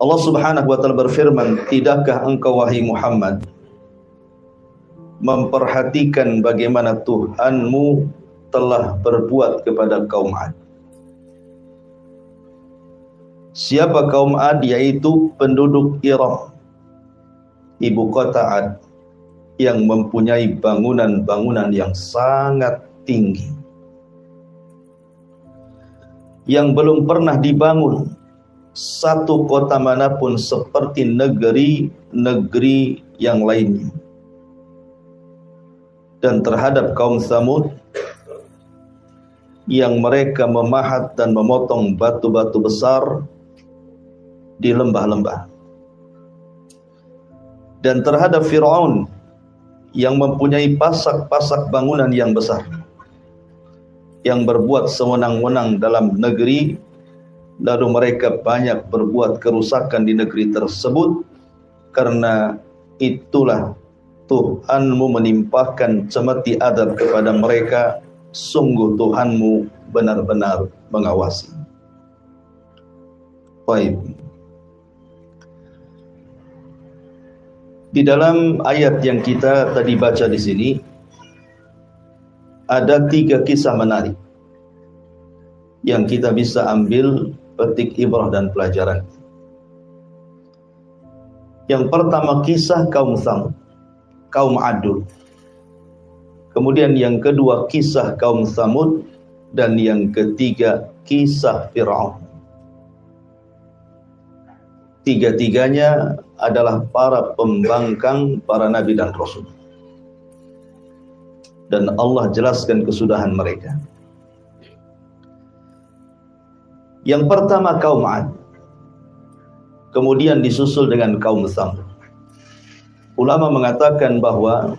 Allah Subhanahu wa taala berfirman, "Tidakkah engkau wahai Muhammad memperhatikan bagaimana Tuhanmu telah berbuat kepada kaum Ad?" Siapa kaum Ad? Yaitu penduduk Iram, ibu kota Ad, yang mempunyai bangunan-bangunan yang sangat tinggi, yang belum pernah dibangun satu kota manapun seperti negeri-negeri yang lainnya. Dan terhadap kaum Tsamud, yang mereka memahat dan memotong batu-batu besar di lembah-lembah. Dan terhadap Fir'aun, yang mempunyai pasak-pasak bangunan yang besar, yang berbuat sewenang-wenang dalam negeri, lalu mereka banyak berbuat kerusakan di negeri tersebut. Karena itulah Tuhanmu menimpakan cemeti adab kepada mereka. Sungguh Tuhanmu benar-benar mengawasi. Baik. Di dalam ayat yang kita tadi baca di sini ada 3 kisah menarik yang kita bisa ambil petik ibrah dan pelajaran. Yang pertama kisah kaum Tsamud, kaum Adul. Kemudian yang kedua kisah kaum Tsamud, dan yang ketiga kisah Fir'aun. Tiga-tiganya adalah para pembangkang para nabi dan rasul. Dan Allah jelaskan kesudahan mereka. Yang pertama kaum Ad, kemudian disusul dengan kaum Tsamud. Ulama mengatakan bahwa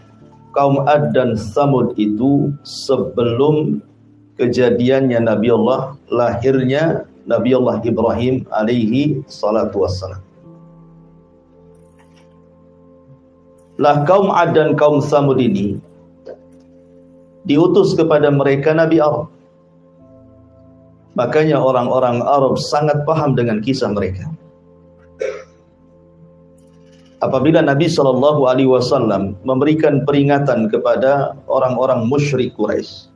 kaum Ad dan Tsamud itu sebelum kejadiannya Nabi Allah, lahirnya Nabi Allah Ibrahim alaihi salatu wassalam. Lah kaum Ad dan kaum Tsamud ini diutus kepada mereka Nabi Arab. Makanya orang-orang Arab sangat paham dengan kisah mereka. Apabila Nabi SAW memberikan peringatan kepada orang-orang musyrik Quraisy,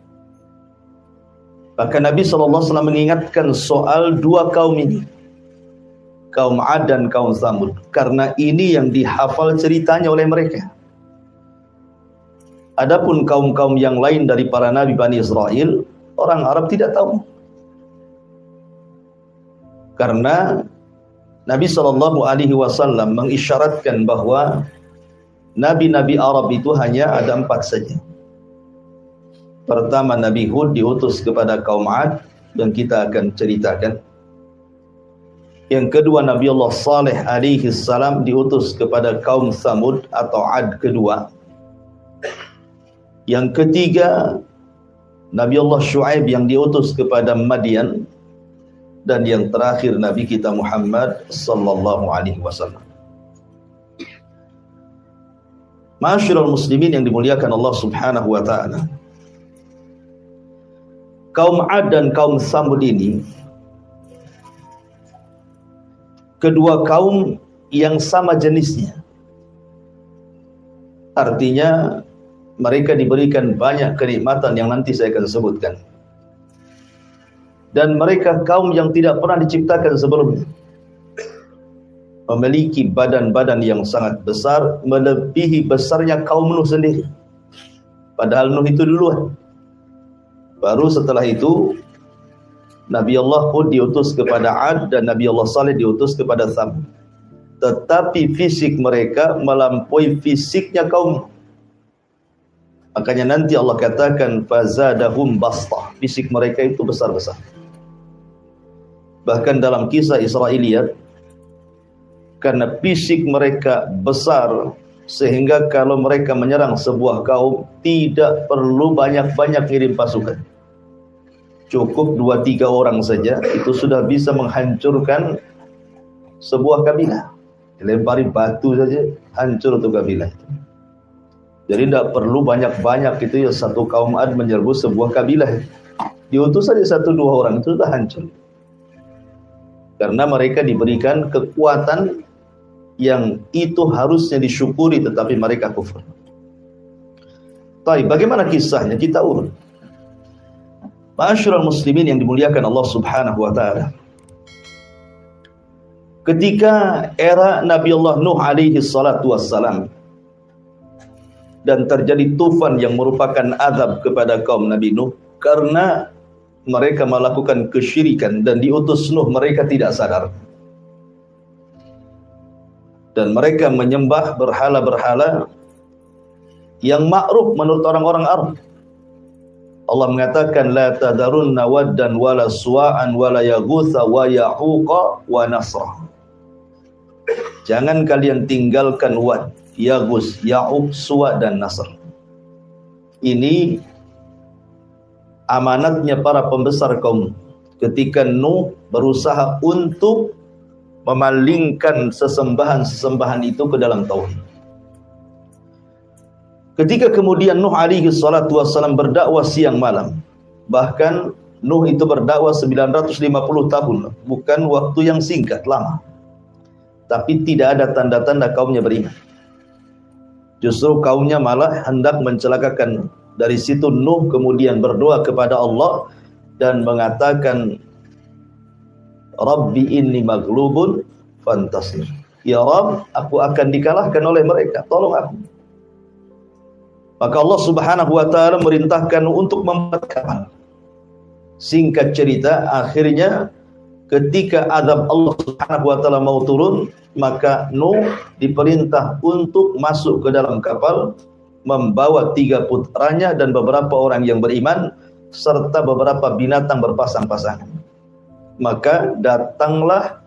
maka Nabi SAW mengingatkan soal 2 kaum ini, kaum Ad dan kaum Tsamud, karena ini yang dihafal ceritanya oleh mereka. Adapun kaum-kaum yang lain dari para nabi Bani Israel, orang Arab tidak tahu. Karena Nabi SAW mengisyaratkan bahwa nabi-nabi Arab itu hanya ada 4 saja. Pertama, Nabi Hud diutus kepada kaum Ad, yang kita akan ceritakan. Yang kedua, Nabi Allah Saleh alaihi salam diutus kepada kaum Tsamud atau Ad kedua. Yang ketiga, Nabi Allah Syuaib yang diutus kepada Madian. Dan yang terakhir Nabi kita Muhammad sallallahu alaihi wasallam. Ma'asyiral muslimin yang dimuliakan Allah Subhanahu wa taala. Kaum Ad dan kaum Tsamud ini kedua kaum yang sama jenisnya. Artinya mereka diberikan banyak kenikmatan yang nanti saya akan sebutkan. Dan mereka kaum yang tidak pernah diciptakan sebelumnya. Memiliki badan-badan yang sangat besar, melebihi besarnya kaum Nuh sendiri. Padahal Nuh itu duluan. Baru setelah itu Nabi Allah Hud diutus kepada Ad dan Nabi Allah Saleh diutus kepada Tsamud. Tetapi fisik mereka melampaui fisiknya kaum Nuh. Makanya nanti Allah katakan fazadahum bastah. Fisik mereka itu besar-besar. Bahkan dalam kisah Israiliyat, karena fisik mereka besar, sehingga kalau mereka menyerang sebuah kaum, tidak perlu banyak-banyak ngirim pasukan. Cukup 2-3 orang saja, itu sudah bisa menghancurkan sebuah kabilah. Dilempari batu saja, hancur itu kabilah. Jadi tidak perlu banyak-banyak itu ya, satu kaum Ad menyerbu sebuah kabilah. Diutus saja 1-2 orang, itu sudah hancur. Karena mereka diberikan kekuatan yang itu harusnya disyukuri, tetapi mereka kufur. Baik, bagaimana kisahnya? Kita urut. Ma'asyiral muslimin yang dimuliakan Allah Subhanahu wa taala. Ketika era Nabi Allah Nuh alaihi salatu wassalam dan terjadi tufan yang merupakan azab kepada kaum Nabi Nuh karena mereka melakukan kesyirikan dan diutus Nuh, mereka tidak sadar. Dan mereka menyembah berhala-berhala yang ma'ruf menurut orang-orang Arab. Allah mengatakan la tadarunna waddan wala suwa'an wala yaghutsa wa ya'uqa wa nasra. Jangan kalian tinggalkan Wad, Yaghus, Ya'uq, Suwa dan Nasr. Ini amanatnya para pembesar kaum ketika Nuh berusaha untuk memalingkan sesembahan-sesembahan itu ke dalam tauhid. Ketika kemudian Nuh alaihi salatu wassalam berdakwah siang malam, bahkan Nuh itu berdakwah 950 tahun, bukan waktu yang singkat, lama. Tapi tidak ada tanda-tanda kaumnya beriman. Justru kaumnya malah hendak mencelakakan. Dari situ Nuh kemudian berdoa kepada Allah dan mengatakan, Rabbi inni maghlubun fantasir. Ya Rabb, aku akan dikalahkan oleh mereka, tolong aku. Maka Allah Subhanahu wa taala merintahkan untuk membuat kapal. Singkat cerita, akhirnya ketika azab Allah Subhanahu wa taala mau turun, maka Nuh diperintah untuk masuk ke dalam kapal membawa 3 putranya dan beberapa orang yang beriman serta beberapa binatang berpasang-pasangan. Maka datanglah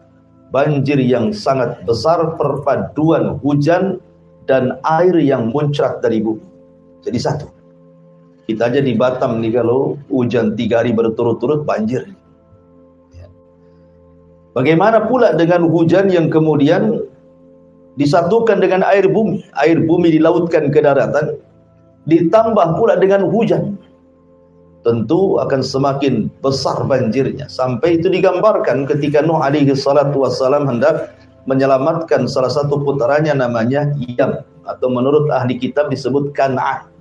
banjir yang sangat besar, perpaduan hujan dan air yang muncrat dari bumi. Jadi satu. Kita aja di Batam nih kalau hujan 3 hari berturut-turut banjir. Bagaimana pula dengan hujan yang kemudian disatukan dengan air bumi? Air bumi dilautkan ke daratan, ditambah pula dengan hujan. Tentu akan semakin besar banjirnya. Sampai itu digambarkan ketika Nuh alaihi salatu wassalam hendak menyelamatkan salah satu putranya namanya Yam, atau menurut ahli kitab disebut Kan'an.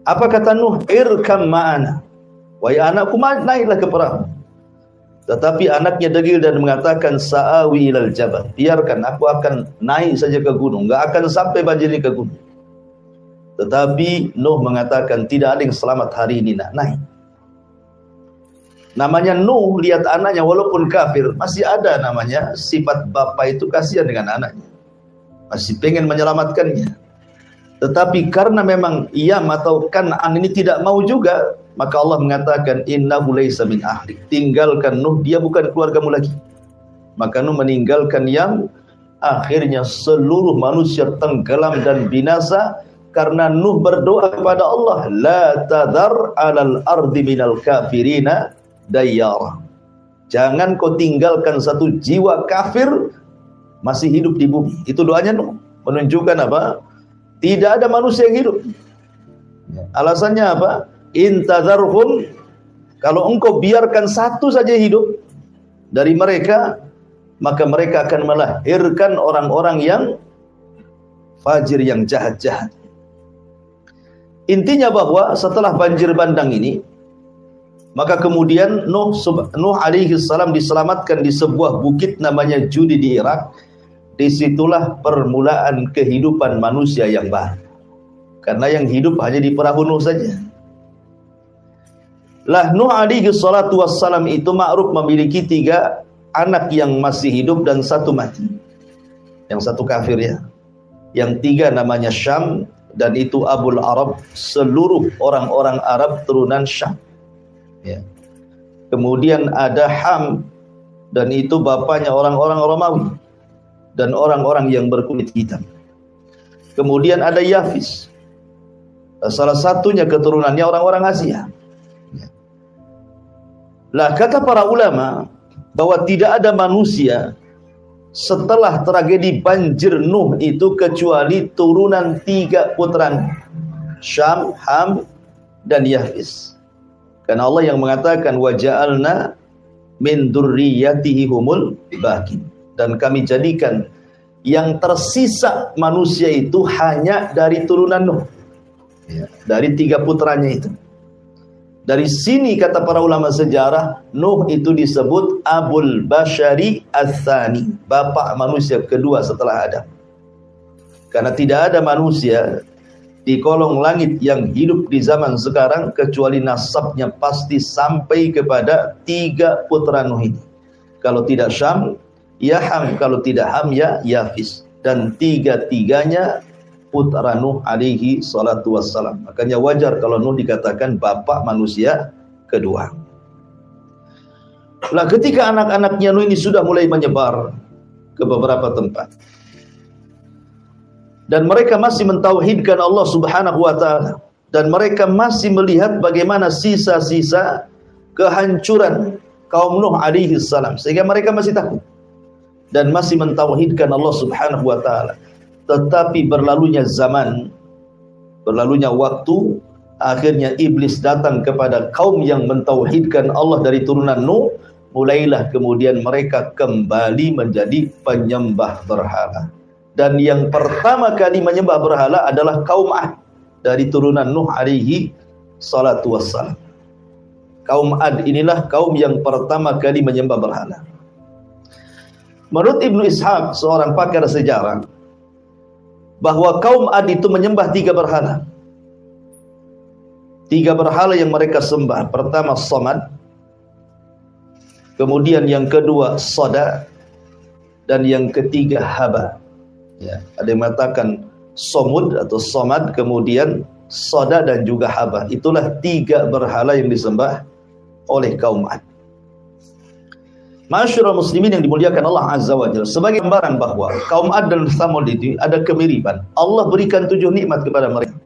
Apa kata Nuh? Irkam ma'ana. Wahai anakku, naiklah ke perahu. Tetapi anaknya degil dan mengatakan, Sa'awi ilal jabal. Biarkan, aku akan naik saja ke gunung. Enggak akan sampai banjir ini ke gunung. Tetapi Nuh mengatakan, tidak ada yang selamat hari ini, nak, naik. Namanya Nuh, lihat anaknya walaupun kafir, masih ada namanya sifat bapak itu kasihan dengan anaknya. Masih pengen menyelamatkannya. Tetapi karena memang Yam atau Kan'an ini tidak mau juga, maka Allah mengatakan, innahu laysa min ahli. Tinggalkan Nuh, dia bukan keluargamu lagi. Maka Nuh meninggalkan Yam. Akhirnya seluruh manusia tenggelam dan binasa karena Nuh berdoa kepada Allah, la tadhar 'alal ardi minal kafirina dayyara. Jangan kau tinggalkan satu jiwa kafir masih hidup di bumi. Itu doanya Nuh. Menunjukkan apa? Tidak ada manusia yang hidup. Alasannya apa? Intadharhum, kalau engkau biarkan satu saja hidup dari mereka, maka mereka akan melahirkan orang-orang yang fajir, yang jahat-jahat. Intinya bahwa setelah banjir bandang ini, maka kemudian Nuh alaihi salam diselamatkan di sebuah bukit namanya Judi di Irak. Disitulah permulaan kehidupan manusia yang baru. Karena yang hidup hanya di perahu Nuh saja. Lah Nuh alaihi salatu wassalam itu ma'ruf memiliki 3 anak yang masih hidup dan 1 mati. Yang 1 kafir ya. Yang 3 namanya Syam, dan itu Abul Arab, seluruh orang-orang Arab turunan Syam. Ya. Kemudian ada Ham, dan itu bapaknya orang-orang Romawi dan orang-orang yang berkulit hitam. Kemudian ada Yafis, salah satunya keturunannya orang-orang Asia. Lah kata para ulama bahwa tidak ada manusia setelah tragedi banjir Nuh itu kecuali turunan 3 putranya, Syam, Ham, dan Yafis. Karena Allah yang mengatakan, wa ja'alna min dzurriyyatihi humul baqin. Dan kami jadikan yang tersisa manusia itu hanya dari turunan Nuh. Ya, dari 3 putranya itu. Dari sini kata para ulama sejarah, Nuh itu disebut Abul Bashari Ats-Tsani, bapak manusia kedua setelah Adam. Karena tidak ada manusia di kolong langit yang hidup di zaman sekarang kecuali nasabnya pasti sampai kepada 3 putra Nuh ini. Kalau tidak Syam, ya Ham, kalau tidak Ham, ya Yafis. Dan 3-tiganya putra Nuh alaihi salatu wassalam. Makanya wajar kalau Nuh dikatakan bapak manusia kedua. Lah ketika anak-anaknya Nuh ini sudah mulai menyebar ke beberapa tempat, dan mereka masih mentauhidkan Allah Subhanahu wa taala, dan mereka masih melihat bagaimana sisa-sisa kehancuran kaum Nuh alaihi salam, sehingga mereka masih takut dan masih mentauhidkan Allah Subhanahu wa taala. Tetapi berlalunya zaman, berlalunya waktu, akhirnya iblis datang kepada kaum yang mentauhidkan Allah dari turunan Nuh. Mulailah kemudian mereka kembali menjadi penyembah berhala. Dan yang pertama kali menyembah berhala adalah kaum Ad dari turunan Nuh alaihi salatu wassalam. Kaum Ad inilah kaum yang pertama kali menyembah berhala. Menurut Ibnu Ishaq, seorang pakar sejarah, bahwa kaum Ad itu menyembah 3 berhala. 3 berhala yang mereka sembah. Pertama Samad, kemudian yang kedua Soda, dan yang ketiga Haba. Ya, ada yang mengatakan Somud atau Somad, kemudian Soda dan juga Haba. Itulah 3 berhala yang disembah oleh kaum Ad. Masyarul muslimin yang dimuliakan Allah Azza wa Jalla, sebagai gambaran bahwa kaum Ad dan Tsamud itu ada kemiripan. Allah berikan 7 nikmat kepada mereka.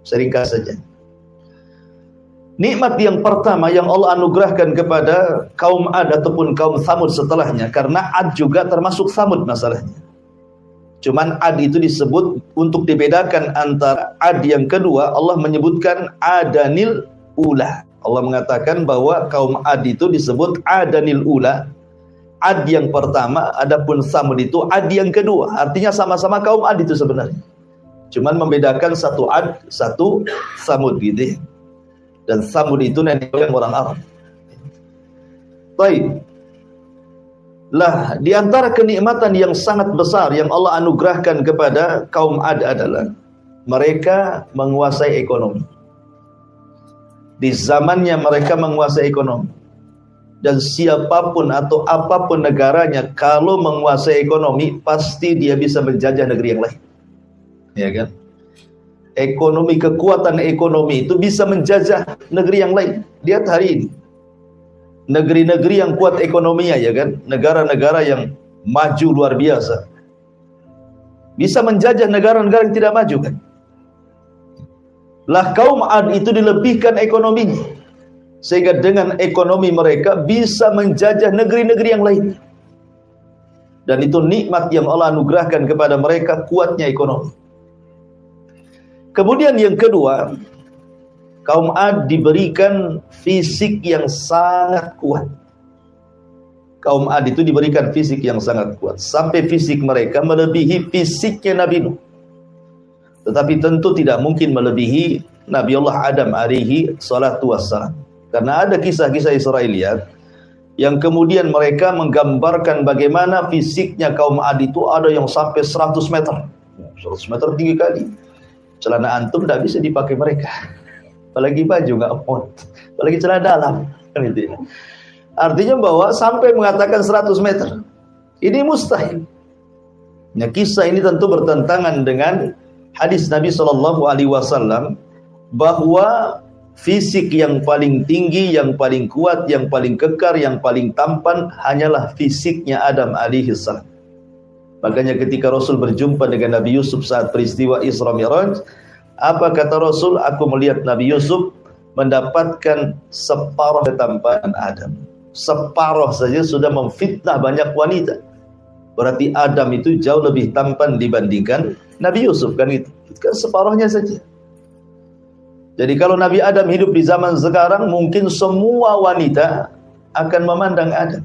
Seringkas saja. Nikmat yang pertama yang Allah anugerahkan kepada kaum Ad ataupun kaum Tsamud setelahnya, karena Ad juga termasuk Tsamud masalahnya. Cuman Ad itu disebut untuk dibedakan antara Ad yang kedua, Allah menyebutkan Adanil Ula. Allah mengatakan bahwa kaum Ad itu disebut Adanil Ula, Ad yang pertama, adapun Tsamud itu Ad yang kedua. Artinya sama-sama kaum Ad itu sebenarnya. Cuman membedakan satu Ad, satu Tsamud gitu ya. Dan Tsamud itu nenek moyang orang Arab. Baik. Lah, di antara kenikmatan yang sangat besar yang Allah anugerahkan kepada kaum Ad adalah mereka menguasai ekonomi. Di zamannya mereka menguasai ekonomi. Dan siapapun atau apapun negaranya, kalau menguasai ekonomi, pasti dia bisa menjajah negeri yang lain. Ya kan? Ekonomi, kekuatan ekonomi itu bisa menjajah negeri yang lain. Lihat hari ini. Negeri-negeri yang kuat ekonominya, ya kan? Negara-negara yang maju luar biasa. Bisa menjajah negara-negara yang tidak maju kan? Lah kaum Ad itu dilebihkan ekonominya, sehingga dengan ekonomi mereka bisa menjajah negeri-negeri yang lain. Dan itu nikmat yang Allah anugerahkan kepada mereka, kuatnya ekonomi. Kemudian yang kedua, kaum Ad diberikan fisik yang sangat kuat. Kaum Ad itu diberikan fisik yang sangat kuat, sampai fisik mereka melebihi fisiknya Nabi Nuh. Tetapi tentu tidak mungkin melebihi Nabi Allah Adam alaihi salatu wassalam. Karena ada kisah-kisah Israiliyat yang kemudian mereka menggambarkan bagaimana fisiknya kaum Ad itu ada yang sampai 100 meter. 100 meter tinggi kali. Celana antum tidak bisa dipakai mereka. Apalagi baju nggak muat. Apalagi celana dalam. Kan itu ya. Artinya bahwa sampai mengatakan 100 meter. Ini mustahil. Nah, kisah ini tentu bertentangan dengan hadis Nabi SAW bahwa fisik yang paling tinggi, yang paling kuat, yang paling kekar, yang paling tampan hanyalah fisiknya Adam alaihissalam. Makanya ketika Rasul berjumpa dengan Nabi Yusuf saat peristiwa Isra Mi'raj, apa kata Rasul? Aku melihat Nabi Yusuf mendapatkan separuh ketampanan Adam. Separuh saja sudah memfitnah banyak wanita. Berarti Adam itu jauh lebih tampan dibandingkan Nabi Yusuf, kan itu. Itu kan separuhnya saja. Jadi kalau Nabi Adam hidup di zaman sekarang, mungkin semua wanita akan memandang Adam.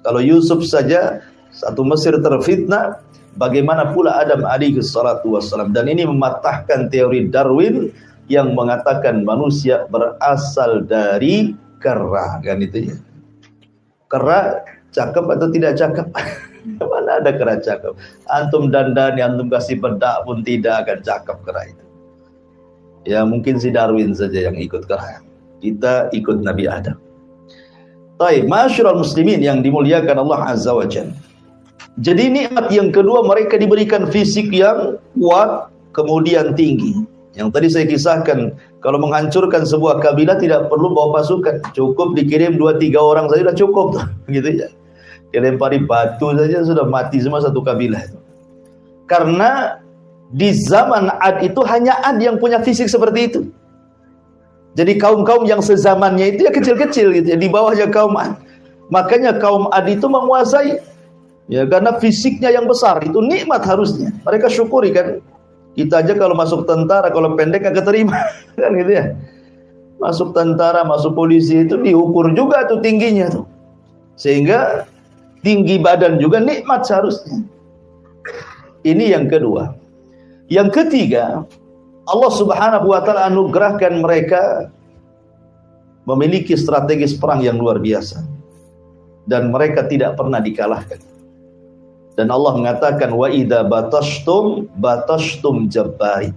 Kalau Yusuf saja satu Mesir terfitnah, bagaimana pula Adam alaihi salatu wassalam. Dan ini mematahkan teori Darwin yang mengatakan manusia berasal dari kera, kan itu ya. Kera cakep atau tidak cakep? Mana ada kera cakep? Antum dandani, antum kasih bedak pun tidak akan cakep kera itu. Ya mungkin si Darwin saja yang ikut kera. Kita ikut Nabi Adam. Baik, masyarul muslimin yang dimuliakan Allah Azza wa Jalla. Jadi nikmat yang kedua, mereka diberikan fisik yang kuat, kemudian tinggi. Yang tadi saya kisahkan, kalau menghancurkan sebuah kabilah tidak perlu bawa pasukan, cukup dikirim 2-3 orang saja sudah cukup tuh, gitu ya. Dilempari batu saja sudah mati semua satu kabilah itu. Karena di zaman Ad itu hanya Ad yang punya fisik seperti itu. Jadi kaum-kaum yang sezamannya itu ya kecil-kecil gitu ya, di bawahnya kaum Ad. Makanya kaum Ad itu menguasai, ya karena fisiknya yang besar, itu nikmat harusnya. Mereka syukuri kan. Kita aja kalau masuk tentara, kalau pendek agak terima, kan gitu ya. Masuk tentara, masuk polisi itu diukur juga tuh tingginya tuh. Sehingga tinggi badan juga nikmat seharusnya. Ini yang kedua. Yang ketiga, Allah Subhanahu wa taala anugerahkan mereka memiliki strategis perang yang luar biasa. Dan mereka tidak pernah dikalahkan. Dan Allah mengatakan wa idza batashtum jabbarin.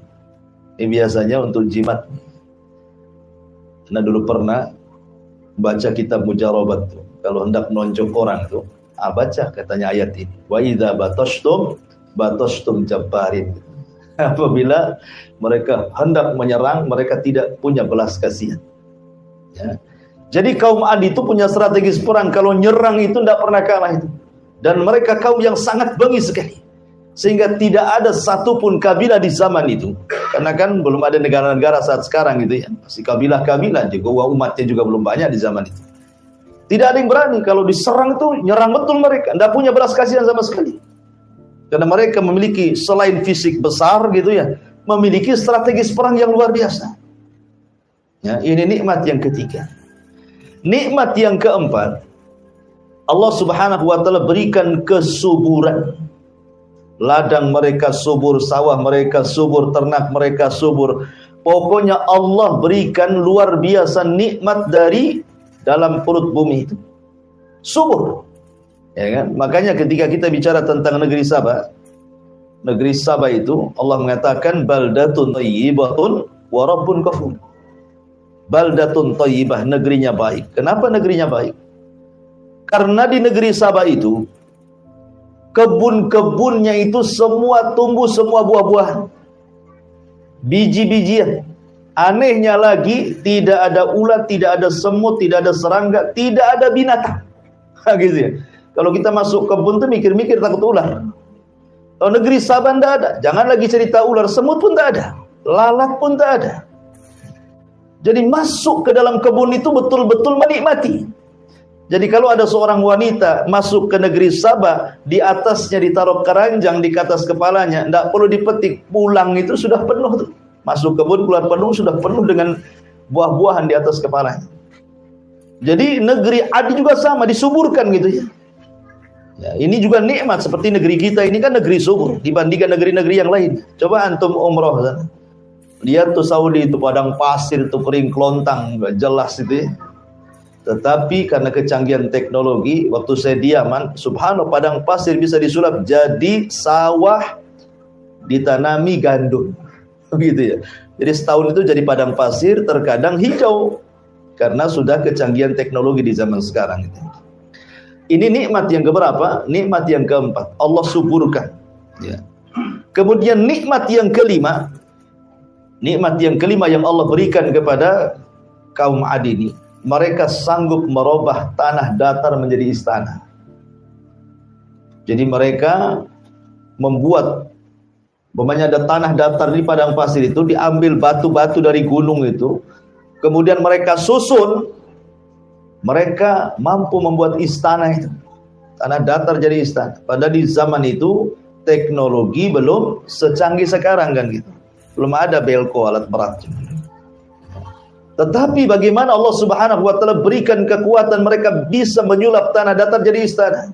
Ini biasanya untuk jimat. Nah dulu pernah baca kitab Mujarabat tuh. Kalau hendak menonjok orang tuh, baca katanya ayat ini. Wa idza batashtum jabbarin. Apabila mereka hendak menyerang, mereka tidak punya belas kasihan. Ya. Jadi kaum Ad itu punya strategis perang. Kalau nyerang itu tidak pernah kalah itu. Dan mereka kaum yang sangat bengis sekali. Sehingga tidak ada satupun kabilah di zaman itu. Karena kan belum ada negara-negara saat sekarang gitu ya. Masih kabilah-kabilah juga, umatnya juga belum banyak di zaman itu. Tidak ada yang berani. Kalau diserang itu nyerang betul mereka. Tidak punya belas kasihan sama sekali. Karena mereka memiliki selain fisik besar gitu ya, memiliki strategis perang yang luar biasa. Ya, ini nikmat yang ketiga. Nikmat yang keempat, Allah Subhanahu wa taala berikan kesuburan. Ladang mereka subur, sawah mereka subur, ternak mereka subur. Pokoknya Allah berikan luar biasa nikmat dari dalam perut bumi itu. Subur. Ya kan? Makanya ketika kita bicara tentang negeri Sabah itu Allah mengatakan baldatun thayyibatun wa rabbun ghafur. Baldatun thayyibah, negerinya baik. Kenapa negerinya baik? Karena di negeri Sabah itu kebun-kebunnya itu semua tumbuh semua buah-buahan. Biji-bijian. Anehnya lagi tidak ada ulat, tidak ada semut, tidak ada serangga, tidak ada binatang. Gitu ya. Kalau kita masuk kebun tuh mikir-mikir takut ular. Kalau negeri Sabah tidak ada. Jangan lagi cerita ular, semut pun tidak ada. Lalat pun tidak ada. Jadi masuk ke dalam kebun itu betul-betul menikmati. Jadi kalau ada seorang wanita masuk ke negeri Sabah, di atasnya ditaruh keranjang di atas kepalanya, tidak perlu dipetik, pulang itu sudah penuh tuh. Masuk kebun keluar penuh, sudah penuh dengan buah-buahan di atas kepalanya. Jadi negeri Adi juga sama, disuburkan gitu ya. Ya, ini juga nikmat seperti negeri kita ini kan negeri subur dibandingkan negeri-negeri yang lain. Coba antum umroh sana. Lihat tuh Saudi itu padang pasir tuh kering kelontang, enggak jelas itu ya. Tetapi karena kecanggihan teknologi, waktu saya di Yaman, subhanallah padang pasir bisa disulap jadi sawah ditanami gandum. Begitu ya. Jadi setahun itu jadi padang pasir, terkadang hijau karena sudah kecanggihan teknologi di zaman sekarang itu. Ini nikmat yang keberapa? Nikmat yang keempat. Allah suburkan. Ya. Kemudian nikmat yang kelima. Nikmat yang kelima yang Allah berikan kepada kaum Ad ini. Mereka sanggup merubah tanah datar menjadi istana. Jadi mereka membuat, umpamanya ada tanah datar di padang pasir itu, diambil batu-batu dari gunung itu. Kemudian mereka susun. Mereka mampu membuat istana itu. Tanah datar jadi istana. Padahal di zaman itu teknologi belum secanggih sekarang kan gitu. Belum ada belko alat berat. Tetapi bagaimana Allah Subhanahu wa taala berikan kekuatan mereka bisa menyulap tanah datar jadi istana.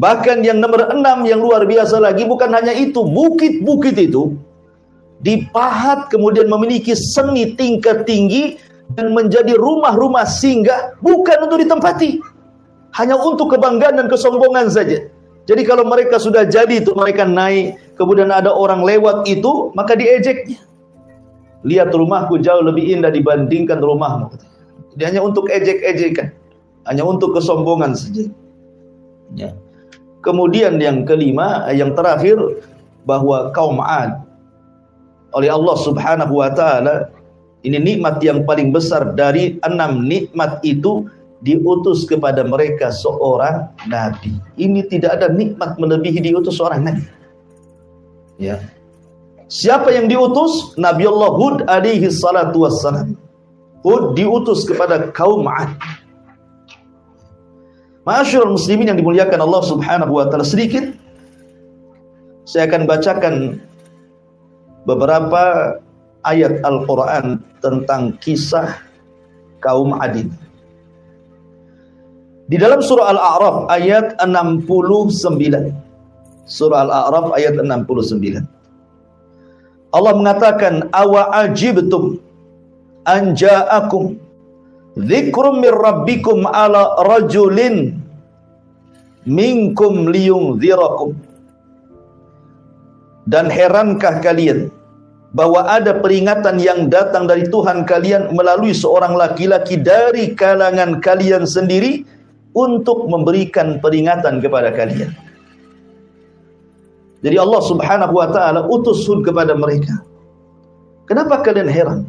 Bahkan yang nomor 6 yang luar biasa lagi, bukan hanya itu, bukit-bukit itu dipahat kemudian memiliki seni tingkat tinggi dan menjadi rumah-rumah singgah, bukan untuk ditempati, hanya untuk kebanggaan dan kesombongan saja. Jadi kalau mereka sudah jadi itu, mereka naik, kemudian ada orang lewat itu, maka diejeknya. Lihat rumahku jauh lebih indah dibandingkan rumahmu. Jadi hanya untuk ejek-ejekan, hanya untuk kesombongan saja. Ya. Kemudian yang kelima, yang terakhir, bahwa kaum 'Ad oleh Allah Subhanahu wa taala, ini nikmat yang paling besar dari 6 nikmat itu, diutus kepada mereka seorang nabi. Ini tidak ada nikmat melebihi diutus seorang nabi. Ya. Siapa yang diutus? Nabi Allah Hud alaihi salatu wassalam. Hud diutus kepada kaum 'Ad. Ma'asyiral muslimin yang dimuliakan Allah Subhanahu wa taala, sedikit saya akan bacakan beberapa ayat Al-Qur'an tentang kisah kaum 'Ad. Di dalam surah Al-A'raf ayat 69. Surah Al-A'raf ayat 69. Allah mengatakan, awa ajibtum an ja'akum dzikrum min rabbikum ala rajulin minkum liyunzirakum. Dan herankah kalian bahwa ada peringatan yang datang dari Tuhan kalian melalui seorang laki-laki dari kalangan kalian sendiri untuk memberikan peringatan kepada kalian. Jadi Allah Subhanahu wa taala utus Hud kepada mereka. Kenapa kalian heran?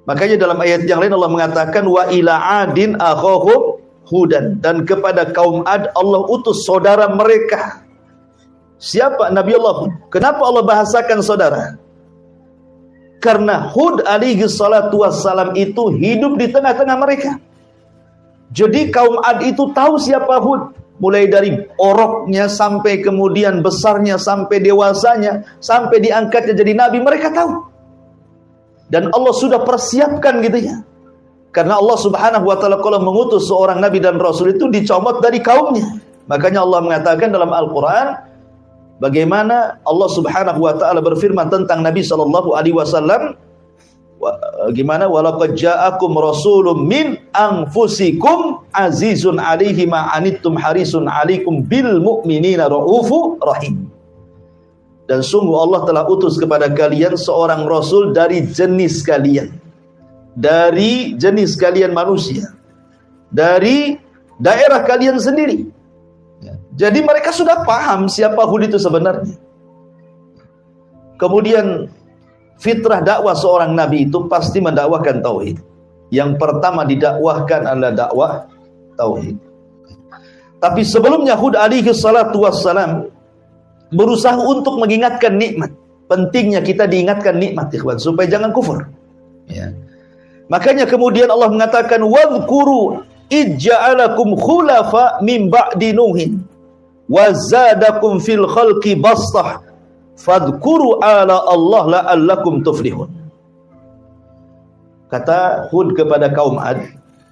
Makanya dalam ayat yang lain Allah mengatakan, wa ila 'adin akhahum Hudan, dan kepada kaum 'Ad Allah utus saudara mereka. Siapa? Nabi Allah Hud. Kenapa Allah bahasakan saudara? Karena Hud alaihi salatu wassalam itu hidup di tengah-tengah mereka. Jadi kaum 'Ad itu tahu siapa Hud, mulai dari oroknya sampai kemudian besarnya, sampai dewasanya, sampai diangkatnya jadi nabi, mereka tahu. Dan Allah sudah persiapkan gitu ya. Karena Allah Subhanahu wa taala kalau mengutus seorang nabi dan rasul itu dicomot dari kaumnya. Makanya Allah mengatakan dalam Al-Qur'an, bagaimana Allah Subhanahu wa taala berfirman tentang Nabi sallallahu alaihi wasallam, gimana, walaqad ja'akum rasulun min anfusikum azizun 'alaihi ma anittum harisun 'alaikum bil mu'minina raufur rahim. Dan sungguh Allah telah utus kepada kalian seorang rasul dari jenis kalian, dari jenis kalian manusia, dari daerah kalian sendiri. Jadi mereka sudah paham siapa Hud itu sebenarnya. Kemudian fitrah dakwah seorang nabi itu pasti mendakwahkan tauhid. Yang pertama didakwahkan adalah dakwah tauhid. Tapi sebelumnya Hud alaihi salatu wassalam berusaha untuk mengingatkan nikmat. Pentingnya kita diingatkan nikmat, ikhwan, supaya jangan kufur. Ya. Makanya kemudian Allah mengatakan, wadhkuru ij'alakum khulafa min ba'di nuhin wa zadakum fil khalqi bastah fadhkuru ala Allah la'allakum tuflihun. Kata Hud kepada kaum 'Ad,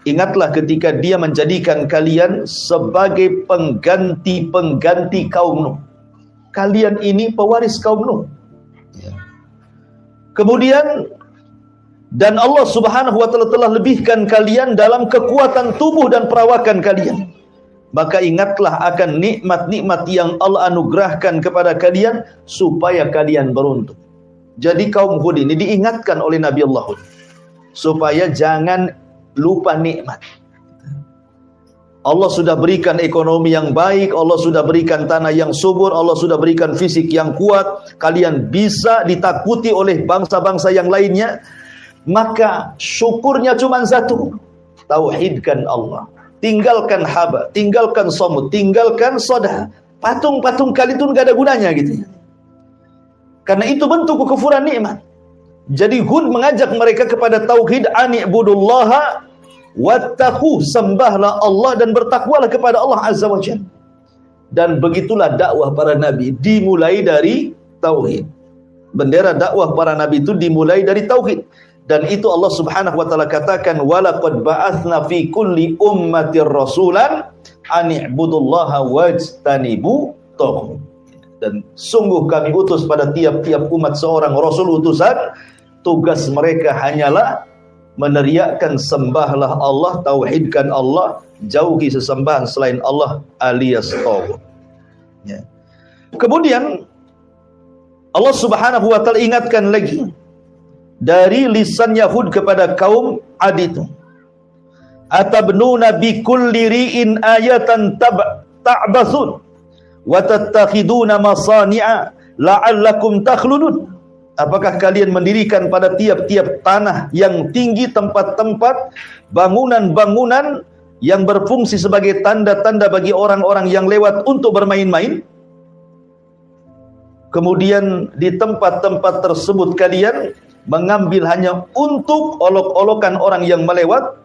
ingatlah ketika dia menjadikan kalian sebagai pengganti-pengganti kaum Nuh. Kalian ini pewaris kaum Nuh. Kemudian, dan Allah Subhanahu wa taala telah lebihkan kalian dalam kekuatan tubuh dan perawakan kalian. Maka ingatlah akan nikmat-nikmat yang Allah anugerahkan kepada kalian supaya kalian beruntung. Jadi kaum Hud ini diingatkan oleh Nabi Allah Hud supaya jangan lupa nikmat. Allah sudah berikan ekonomi yang baik, Allah sudah berikan tanah yang subur, Allah sudah berikan fisik yang kuat, kalian bisa ditakuti oleh bangsa-bangsa yang lainnya. Maka syukurnya cuma satu, tauhidkan Allah. Tinggalkan haba, tinggalkan somut, tinggalkan sodah. Patung-patung kali itu nggak ada gunanya gitu. Karena itu bentuk kekufuran nikmat. Jadi Hud mengajak mereka kepada tauhid, ani'budullaha wattaqu, sembahlah Allah dan bertakwalah kepada Allah Azza wa Jalla. Dan begitulah dakwah para nabi, dimulai dari tauhid. Bendera dakwah para nabi itu dimulai dari tauhid. Dan itu Allah Subhanahu wa taala katakan, walaqad ba'atsna fi kulli ummatir rasulan an i'budullaha wajtanibu taghut. Dan sungguh kami utus pada tiap-tiap umat seorang rasul utusan, tugas mereka hanyalah meneriakkan sembahlah Allah, tauhidkan Allah, jauhi sesembahan selain Allah alias taghut. Ya. Kemudian Allah Subhanahu wa taala ingatkan lagi dari lisan Yahud kepada kaum Ad itu. Atabnuna bi kulli ri'in ayatan ta'basun wa tattakhiduna masani'a la'allakum takhludun. Apakah kalian mendirikan pada tiap-tiap tanah yang tinggi tempat-tempat bangunan-bangunan yang berfungsi sebagai tanda-tanda bagi orang-orang yang lewat untuk bermain-main? Kemudian di tempat-tempat tersebut kalian mengambil hanya untuk olok-olokan orang yang melewat,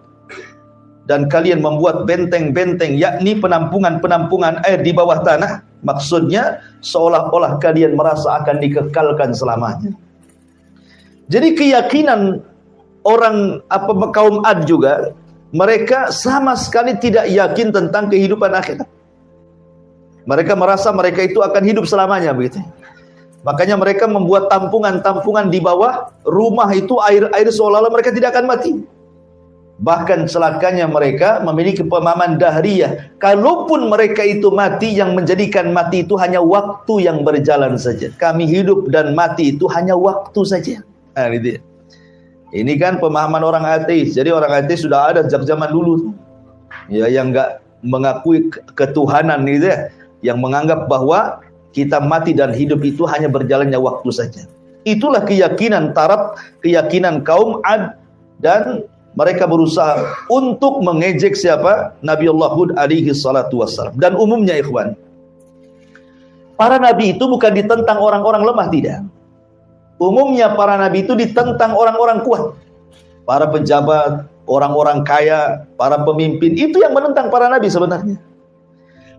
dan kalian membuat benteng-benteng, yakni penampungan-penampungan air di bawah tanah. Maksudnya seolah-olah kalian merasa akan dikekalkan selamanya. Jadi keyakinan orang kaum Ad juga, mereka sama sekali tidak yakin tentang kehidupan akhirat. Mereka merasa mereka itu akan hidup selamanya begitu. Makanya mereka membuat tampungan-tampungan di bawah rumah itu, air seolah-olah mereka tidak akan mati. Bahkan celakanya mereka memiliki pemahaman dahriyah. Kalaupun mereka itu mati, yang menjadikan mati itu hanya waktu yang berjalan saja. Kami hidup dan mati itu hanya waktu saja. Nah, gitu ya. Ini kan pemahaman orang ateis. Jadi orang ateis sudah ada sejak zaman dulu. Ya, yang enggak mengakui ketuhanan gitu ya. Yang menganggap bahwa kita mati dan hidup itu hanya berjalannya waktu saja. Itulah keyakinan keyakinan kaum Ad, dan mereka berusaha untuk mengejek siapa? Nabiullah Hud alaihi salatu wassalam. Dan umumnya ikhwan, para nabi itu bukan ditentang orang-orang lemah, tidak. Umumnya para nabi itu ditentang orang-orang kuat. Para pejabat, orang-orang kaya, para pemimpin, itu yang menentang para nabi sebenarnya.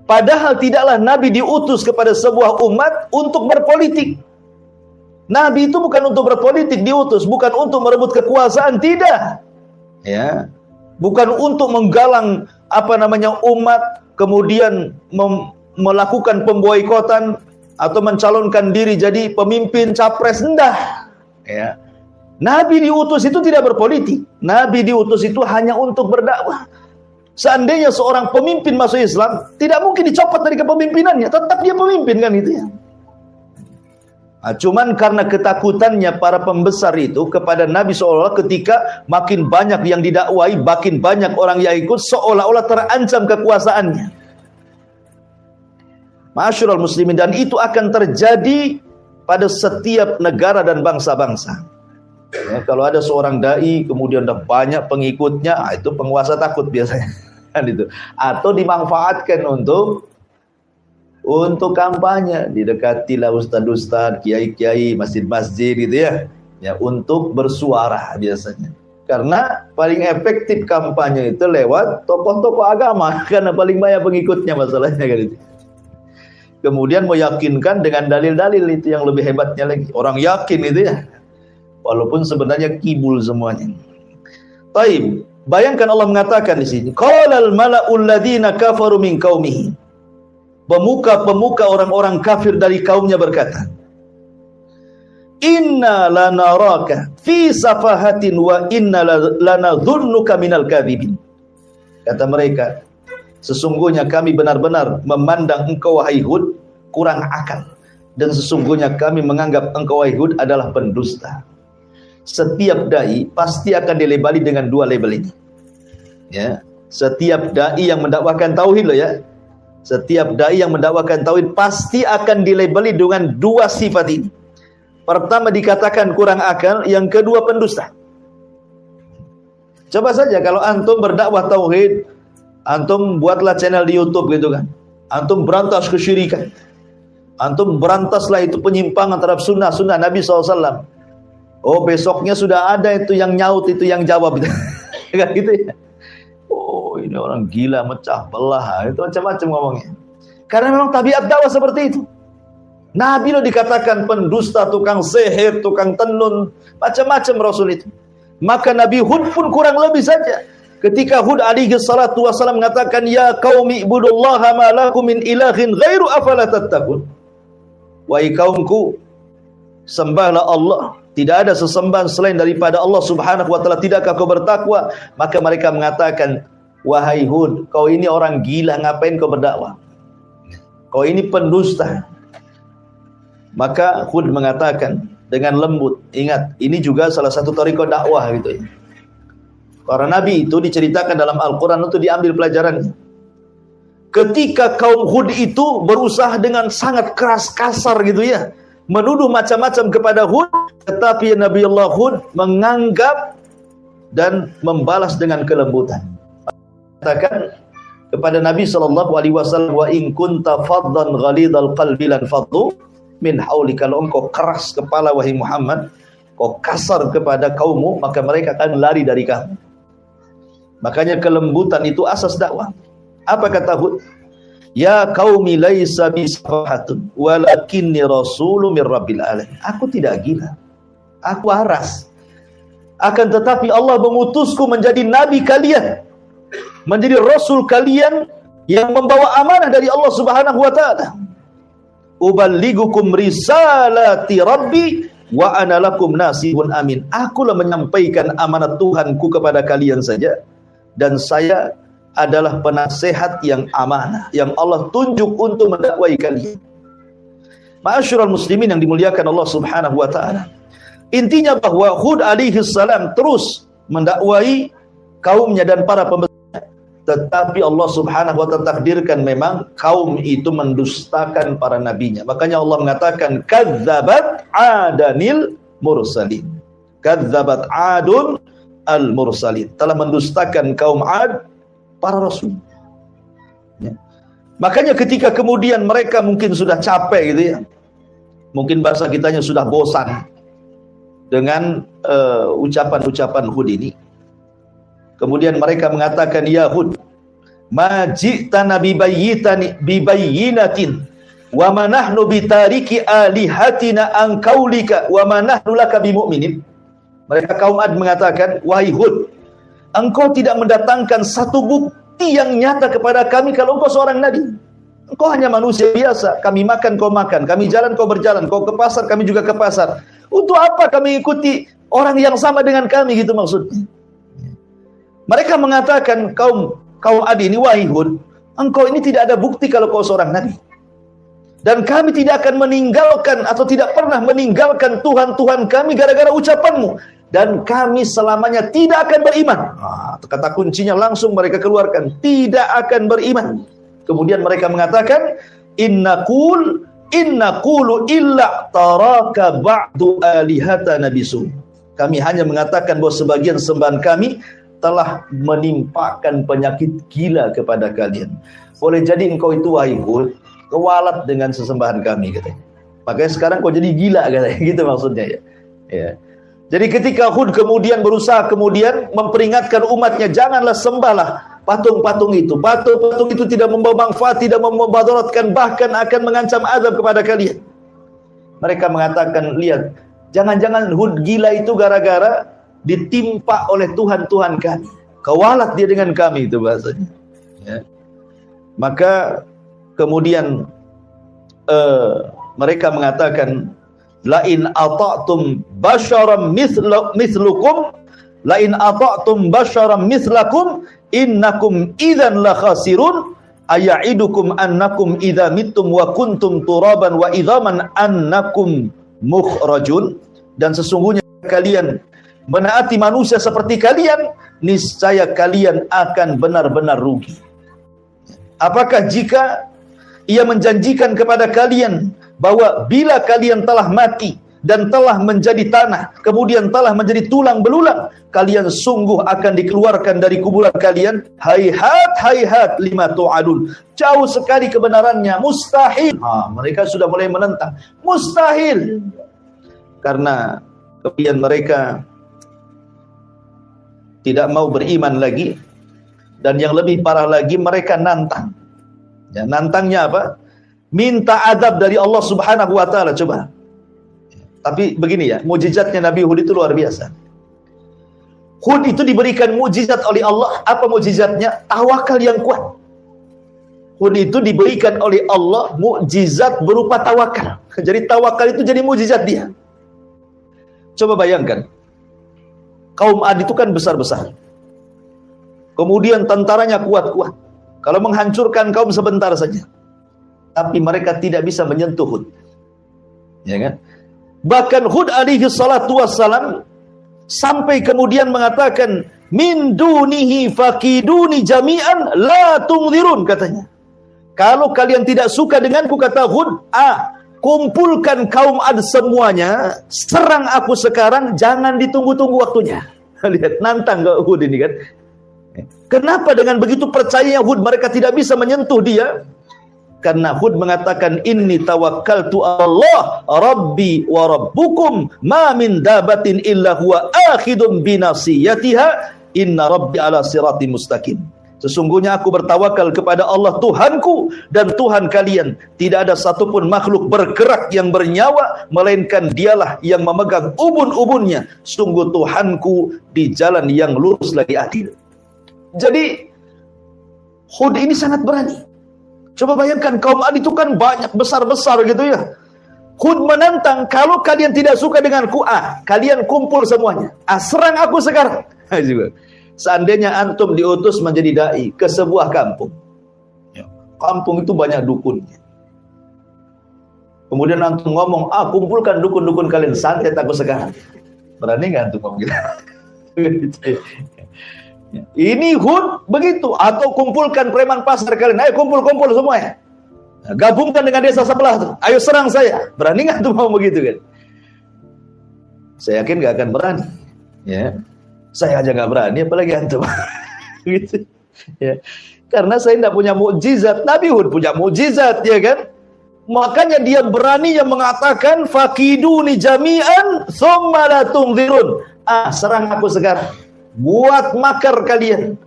Padahal tidaklah nabi diutus kepada sebuah umat untuk berpolitik. Nabi itu bukan untuk berpolitik diutus, bukan untuk merebut kekuasaan, tidak. Ya, bukan untuk menggalang umat, kemudian melakukan pemboikotan atau mencalonkan diri jadi pemimpin capres, enggak. Ya. Nabi diutus itu tidak berpolitik. Nabi diutus itu hanya untuk berdakwah. Seandainya seorang pemimpin masuk Islam, tidak mungkin dicopot dari kepemimpinannya, tetap dia pemimpin kan itu ya. Nah, cuman karena ketakutannya para pembesar itu kepada Nabi, seolah-olah ketika makin banyak yang didakwai, makin banyak orang yang ikut, seolah-olah terancam kekuasaannya. Ma'asyiral muslimin, dan itu akan terjadi pada setiap negara dan bangsa-bangsa. Ya, kalau ada seorang dai kemudian ada banyak pengikutnya, itu penguasa takut biasanya. Kan itu. Atau dimanfaatkan untuk kampanye, didekatilah ustaz-ustaz, kiai-kiai, masjid-masjid gitu ya. Ya, untuk bersuara biasanya. Karena paling efektif kampanye itu lewat tokoh-tokoh agama, karena paling banyak pengikutnya masalahnya kan itu. Kemudian meyakinkan dengan dalil-dalil, itu yang lebih hebatnya lagi. Orang yakin itu ya. Walaupun sebenarnya kibul semuanya. Taib, bayangkan Allah mengatakan di sini, qalal mala'ul ladzina kafaru min qaumihi. Pemuka-pemuka orang-orang kafir dari kaumnya berkata, inna lanaraka fi safahatin wa inna lanadhunnuka minal kadhibin. Kata mereka, sesungguhnya kami benar-benar memandang engkau wahai Hud kurang akal, dan sesungguhnya kami menganggap engkau wahai Hud adalah pendusta. Setiap dai pasti akan dilabeli dengan dua label ini. Ya, setiap dai yang mendakwakan tauhid loh ya. Setiap dai yang mendakwakan tauhid pasti akan dilabeli dengan dua sifat ini. Pertama dikatakan kurang akal, yang kedua pendusta. Coba saja kalau antum berdakwah tauhid, antum buatlah channel di YouTube gitu kan. Antum berantas kesyirikan. Antum berantaslah itu penyimpangan terhadap sunnah Nabi SAW. Oh, besoknya sudah ada itu yang nyaut, itu yang jawab. Kan gitu ya. Oh, ini orang gila, mecah belah. Itu macam-macam ngomongnya. Karena memang tabiat dakwah seperti itu. Nabi lo dikatakan pendusta, tukang sihir, tukang tenun, macam-macam Rasul itu. Maka Nabi Hud pun kurang lebih saja. Ketika Hud alaihi salatu wasallam mengatakan, ya qaumi ibudullaha ma lakum min ilahin ghairu afala tattaqun. Wahai kaumku, sembahlah Allah, tidak ada sesembahan selain daripada Allah Subhanahu wa taala, tidakkah kau bertakwa? Maka mereka mengatakan, wahai Hud, kau ini orang gila, ngapain kau berdakwah? Kau ini pendusta. Maka Hud mengatakan dengan lembut, ingat, ini juga salah satu thariqah dakwah gitu ya. Para nabi itu diceritakan dalam Al-Quran itu diambil pelajaran. Ketika kaum Hud itu berusaha dengan sangat keras, kasar gitu ya, menuduh macam-macam kepada Hud, tetapi Nabi Allah Hud menganggap dan membalas dengan kelembutan. Katakan kepada Nabi SAW, wa in kunta faddan ghalidhal qalbi lan faddu min hauli. Kalau engkau keras kepala wahai Muhammad, kau kasar kepada kaummu, maka mereka akan lari dari kamu. Makanya kelembutan itu asas dakwah. Apa kata Hud? Ya qaumi laisa bisafahatun walakinni rasulun mir rabbil alamin. Aku tidak gila, aku waras. Akan tetapi Allah mengutusku menjadi nabi kalian, menjadi rasul kalian yang membawa amanah dari Allah Subhanahu wa taala. Uballigukum risalati rabbi wa ana lakum nasihun amin. Akulah menyampaikan amanat Tuhanku kepada kalian saja, dan saya adalah penasehat yang amanah yang Allah tunjuk untuk mendakwai kalian. Ma'asyiral muslimin yang dimuliakan Allah Subhanahu wa taala. Intinya bahwa Hud alaihi salam terus mendakwai kaumnya dan para pembesarnya, tetapi Allah Subhanahu wa taala takdirkan memang kaum itu mendustakan para nabinya. Makanya Allah mengatakan kadzabat adanil mursalin. Kadzabat adun al-mursalin, telah mendustakan kaum Ad para rasul. Ya. Makanya ketika kemudian mereka mungkin sudah capek gitu ya, mungkin bahasa kitanya sudah bosan dengan ucapan-ucapan Hud ini, kemudian mereka mengatakan, ya Hud, ma ji'tana bibayyinatin wa ma nahnu bitariki alihatina an qaulika wa ma nahnu laka bimu'minin. Mereka kaum Ad mengatakan, wahai Hud, engkau tidak mendatangkan satu bukti yang nyata kepada kami kalau engkau seorang nabi. Engkau hanya manusia biasa. Kami makan, kau makan. Kami jalan, kau berjalan. Kau ke pasar, kami juga ke pasar. Untuk apa kami ikuti orang yang sama dengan kami, gitu maksudnya. Mereka mengatakan, kaum Ad ini, wahai Hud, engkau ini tidak ada bukti kalau kau seorang nabi. Dan kami tidak akan meninggalkan atau tidak pernah meninggalkan Tuhan-Tuhan kami gara-gara ucapanmu. Dan kami selamanya tidak akan beriman. Kata kuncinya langsung mereka keluarkan, tidak akan beriman. Kemudian mereka mengatakan, inna qulu illa taraka ba'du alihatana bisu. Kami hanya mengatakan bahwa sebagian sembahan kami telah menimpakan penyakit gila kepada kalian. Boleh jadi engkau itu, wahai Hud, kewalat dengan sesembahan kami, katanya. Makanya sekarang kau jadi gila, katanya. Gitu maksudnya ya. Ya. Jadi ketika Hud kemudian berusaha kemudian memperingatkan umatnya, janganlah sembahlah patung-patung itu. Patung-patung itu tidak membawa manfaat, tidak memudaratkan, bahkan akan mengancam azab kepada kalian. Mereka mengatakan, lihat, jangan-jangan Hud gila itu gara-gara ditimpa oleh Tuhan-Tuhan kami. Kewalat dia dengan kami, itu bahasanya. Ya. Maka kemudian mereka mengatakan, lain ata'tum basyaram mithlukum lain ata'tum basyaram mithlakum innakum idzan la khasirun aya'idukum annakum idza mittum wa kuntum turaban wa idzaman annakum mukhrajun. Dan sesungguhnya kalian menaati manusia seperti kalian, niscaya kalian akan benar-benar rugi. Apakah jika ia menjanjikan kepada kalian bahwa bila kalian telah mati dan telah menjadi tanah, kemudian telah menjadi tulang belulang, kalian sungguh akan dikeluarkan dari kuburan kalian? Hayhat, hayhat lima tu'adun. Jauh sekali kebenarannya, mustahil. Mereka sudah mulai menentang, mustahil. Karena kemudian mereka tidak mau beriman lagi. Dan yang lebih parah lagi, mereka nantang. Ya, nantangnya apa? Minta adab dari Allah Subhanahu wa taala. Coba. Tapi begini ya, mukjizatnya Nabi Hud itu luar biasa. Hud itu diberikan mukjizat oleh Allah. Apa mukjizatnya? Tawakal yang kuat. Hud itu diberikan oleh Allah mukjizat berupa tawakal. Jadi tawakal itu jadi mukjizat dia. Coba bayangkan, kaum Ad itu kan besar-besar. Kemudian tentaranya kuat-kuat. Kalau menghancurkan kaum sebentar saja. Tapi mereka tidak bisa menyentuh Hud. Ya kan? Bahkan Hud alaihi salatu wassalam sampai kemudian mengatakan, min dunihi fakiduni jami'an la tungzirun, katanya. Kalau kalian tidak suka denganku, kata Hud, kumpulkan kaum Ad semuanya, serang aku sekarang, jangan ditunggu-tunggu waktunya. Lihat, nantang ke Hud ini kan. Kenapa dengan begitu percayanya Hud mereka tidak bisa menyentuh dia? Karena Hud mengatakan, inni tawakkaltu Allah rabbi wa rabbukum ma min dabatin illa huwa akhidun binasiyatiha inna rabbi ala sirati mustaqim. Sesungguhnya aku bertawakal kepada Allah Tuhanku dan Tuhan kalian. Tidak ada satupun makhluk bergerak yang bernyawa, melainkan dialah yang memegang ubun-ubunnya. Sungguh Tuhanku di jalan yang lurus lagi adil. Jadi Hud ini sangat berani. Coba bayangkan, kaum Ad itu kan banyak, besar-besar gitu ya. Hud menantang, kalau kalian tidak suka denganku, kalian kumpul semuanya. Serang aku sekarang. Seandainya antum diutus menjadi dai ke sebuah kampung. Kampung itu banyak dukunnya. Kemudian antum ngomong, kumpulkan dukun-dukun kalian, santet aku sekarang. Berani nggak antum ngomong gitu? Ini Hud begitu. Atau kumpulkan preman pasar kalian, ayo kumpul-kumpul semuanya. Gabungkan dengan desa sebelah tuh, ayo serang saya. Berani nggak tuh mau begitu kan? Saya yakin nggak akan berani. Ya, saya aja nggak berani, apalagi antum. Gitu. Ya. Karena saya tidak punya mukjizat. Nabi Hud punya mukjizat, ya kan? Makanya dia berani yang mengatakan, fakiduni jami'an thumma la tungzirun. Serang aku sekarang. Buat makar kalian.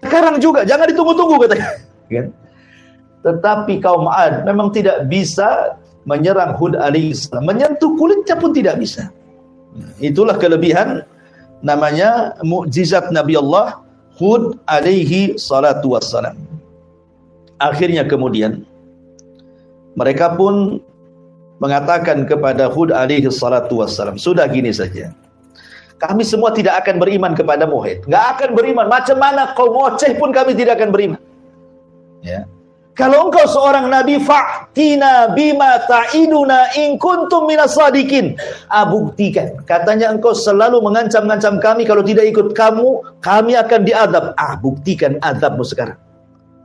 Sekarang juga, jangan ditunggu-tunggu katanya. Kan? Tetapi kaum Ad memang tidak bisa menyerang Hud alaihissalam. Menyentuh kulitnya pun tidak bisa. Itulah kelebihan namanya mukjizat Nabi Allah Hud alaihi salatu wassalam. Akhirnya kemudian mereka pun mengatakan kepada Hud alaihi salatu wassalam, sudah gini saja. Kami semua tidak akan beriman kepada Muhammad. Nggak akan beriman. Macam mana kau ngoceh pun kami tidak akan beriman. Ya. Kalau engkau seorang nabi, fa'tina bima ta'iduna in kuntum minas sadiqin. Buktikan. Katanya engkau selalu mengancam-ngancam kami, kalau tidak ikut kamu, kami akan diadab. Buktikan adabmu sekarang.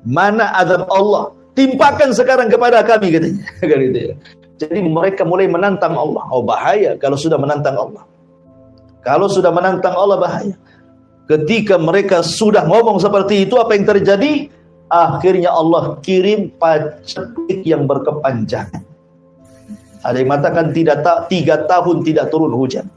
Mana adab Allah? Timpakan sekarang kepada kami, katanya. Jadi mereka mulai menantang Allah. Bahaya kalau sudah menantang Allah. Kalau sudah menantang Allah bahaya. Ketika mereka sudah ngomong seperti itu, apa yang terjadi? Akhirnya Allah kirim paceklik yang berkepanjangan. Ada yang mengatakan 3 tahun tidak turun hujan.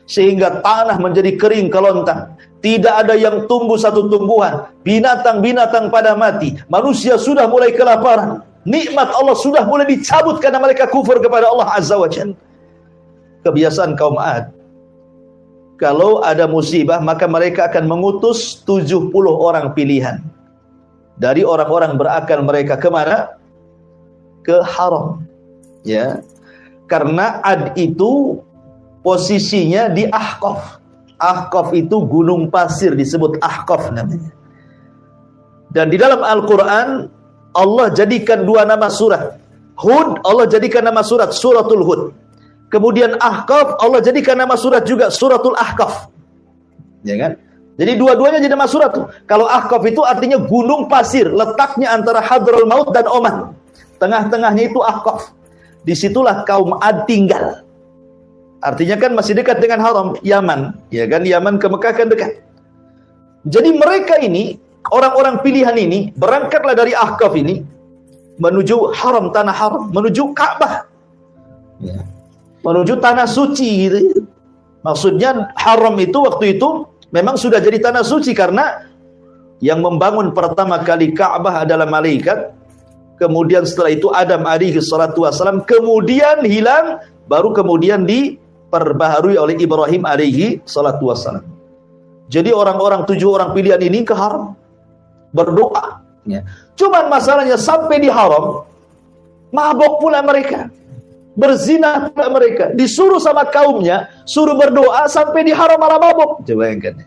Sehingga tanah menjadi kering kelontang. Tidak ada yang tumbuh satu tumbuhan. Binatang-binatang pada mati. Manusia sudah mulai kelaparan. Nikmat Allah sudah mulai dicabut karena mereka kufur kepada Allah Azza wa Jalla. Kebiasaan kaum Ad, kalau ada musibah, maka mereka akan mengutus 70 orang pilihan. Dari orang-orang berakal mereka kemana? Ke haram. Ya. Karena Ad itu posisinya di Ahqaf. Ahqaf itu gunung pasir, disebut Ahqaf namanya. Dan di dalam Al-Quran, Allah jadikan 2 nama surat. Hud, Allah jadikan nama surat, suratul Hud. Kemudian Ahqaf, Allah jadikan nama surat juga, suratul Ahqaf. Ya kan? Jadi dua-duanya jadi nama surat tuh. Kalau Ahqaf itu artinya gunung pasir, letaknya antara Hadraul Maut dan Oman. Tengah-tengahnya itu Ahqaf. Disitulah kaum Ad tinggal. Artinya kan masih dekat dengan haram, Yaman. Ya kan? Yaman ke Mekah kan dekat. Jadi mereka ini, orang-orang pilihan ini, berangkatlah dari Ahqaf ini, menuju haram, tanah haram, menuju Ka'bah. Ya. Menuju tanah suci gitu. Maksudnya haram itu waktu itu memang sudah jadi tanah suci karena yang membangun pertama kali Ka'bah adalah malaikat. Kemudian setelah itu Adam alaihi salatu wassalam, kemudian hilang, baru kemudian diperbaharui oleh Ibrahim alaihi salatu wassalam. Jadi orang-orang 7 orang pilihan ini ke haram, berdoa. Ya. Cuman masalahnya sampai di haram, mabok pula mereka, berzina pula mereka, disuruh sama kaumnya, suruh berdoa, sampai di haram malah mabok. Coba bayangkan,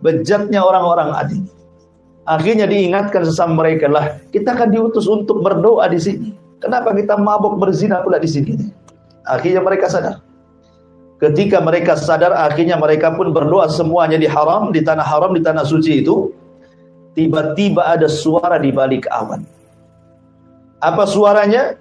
bejatnya orang-orang adil. Akhirnya diingatkan sesama mereka, lah kita kan diutus untuk berdoa di sini. Kenapa kita mabok berzina pula di sini? Akhirnya mereka sadar. Ketika mereka sadar, akhirnya mereka pun berdoa semuanya di haram, di tanah haram, di tanah suci itu. Tiba-tiba ada suara di balik awan. Apa suaranya?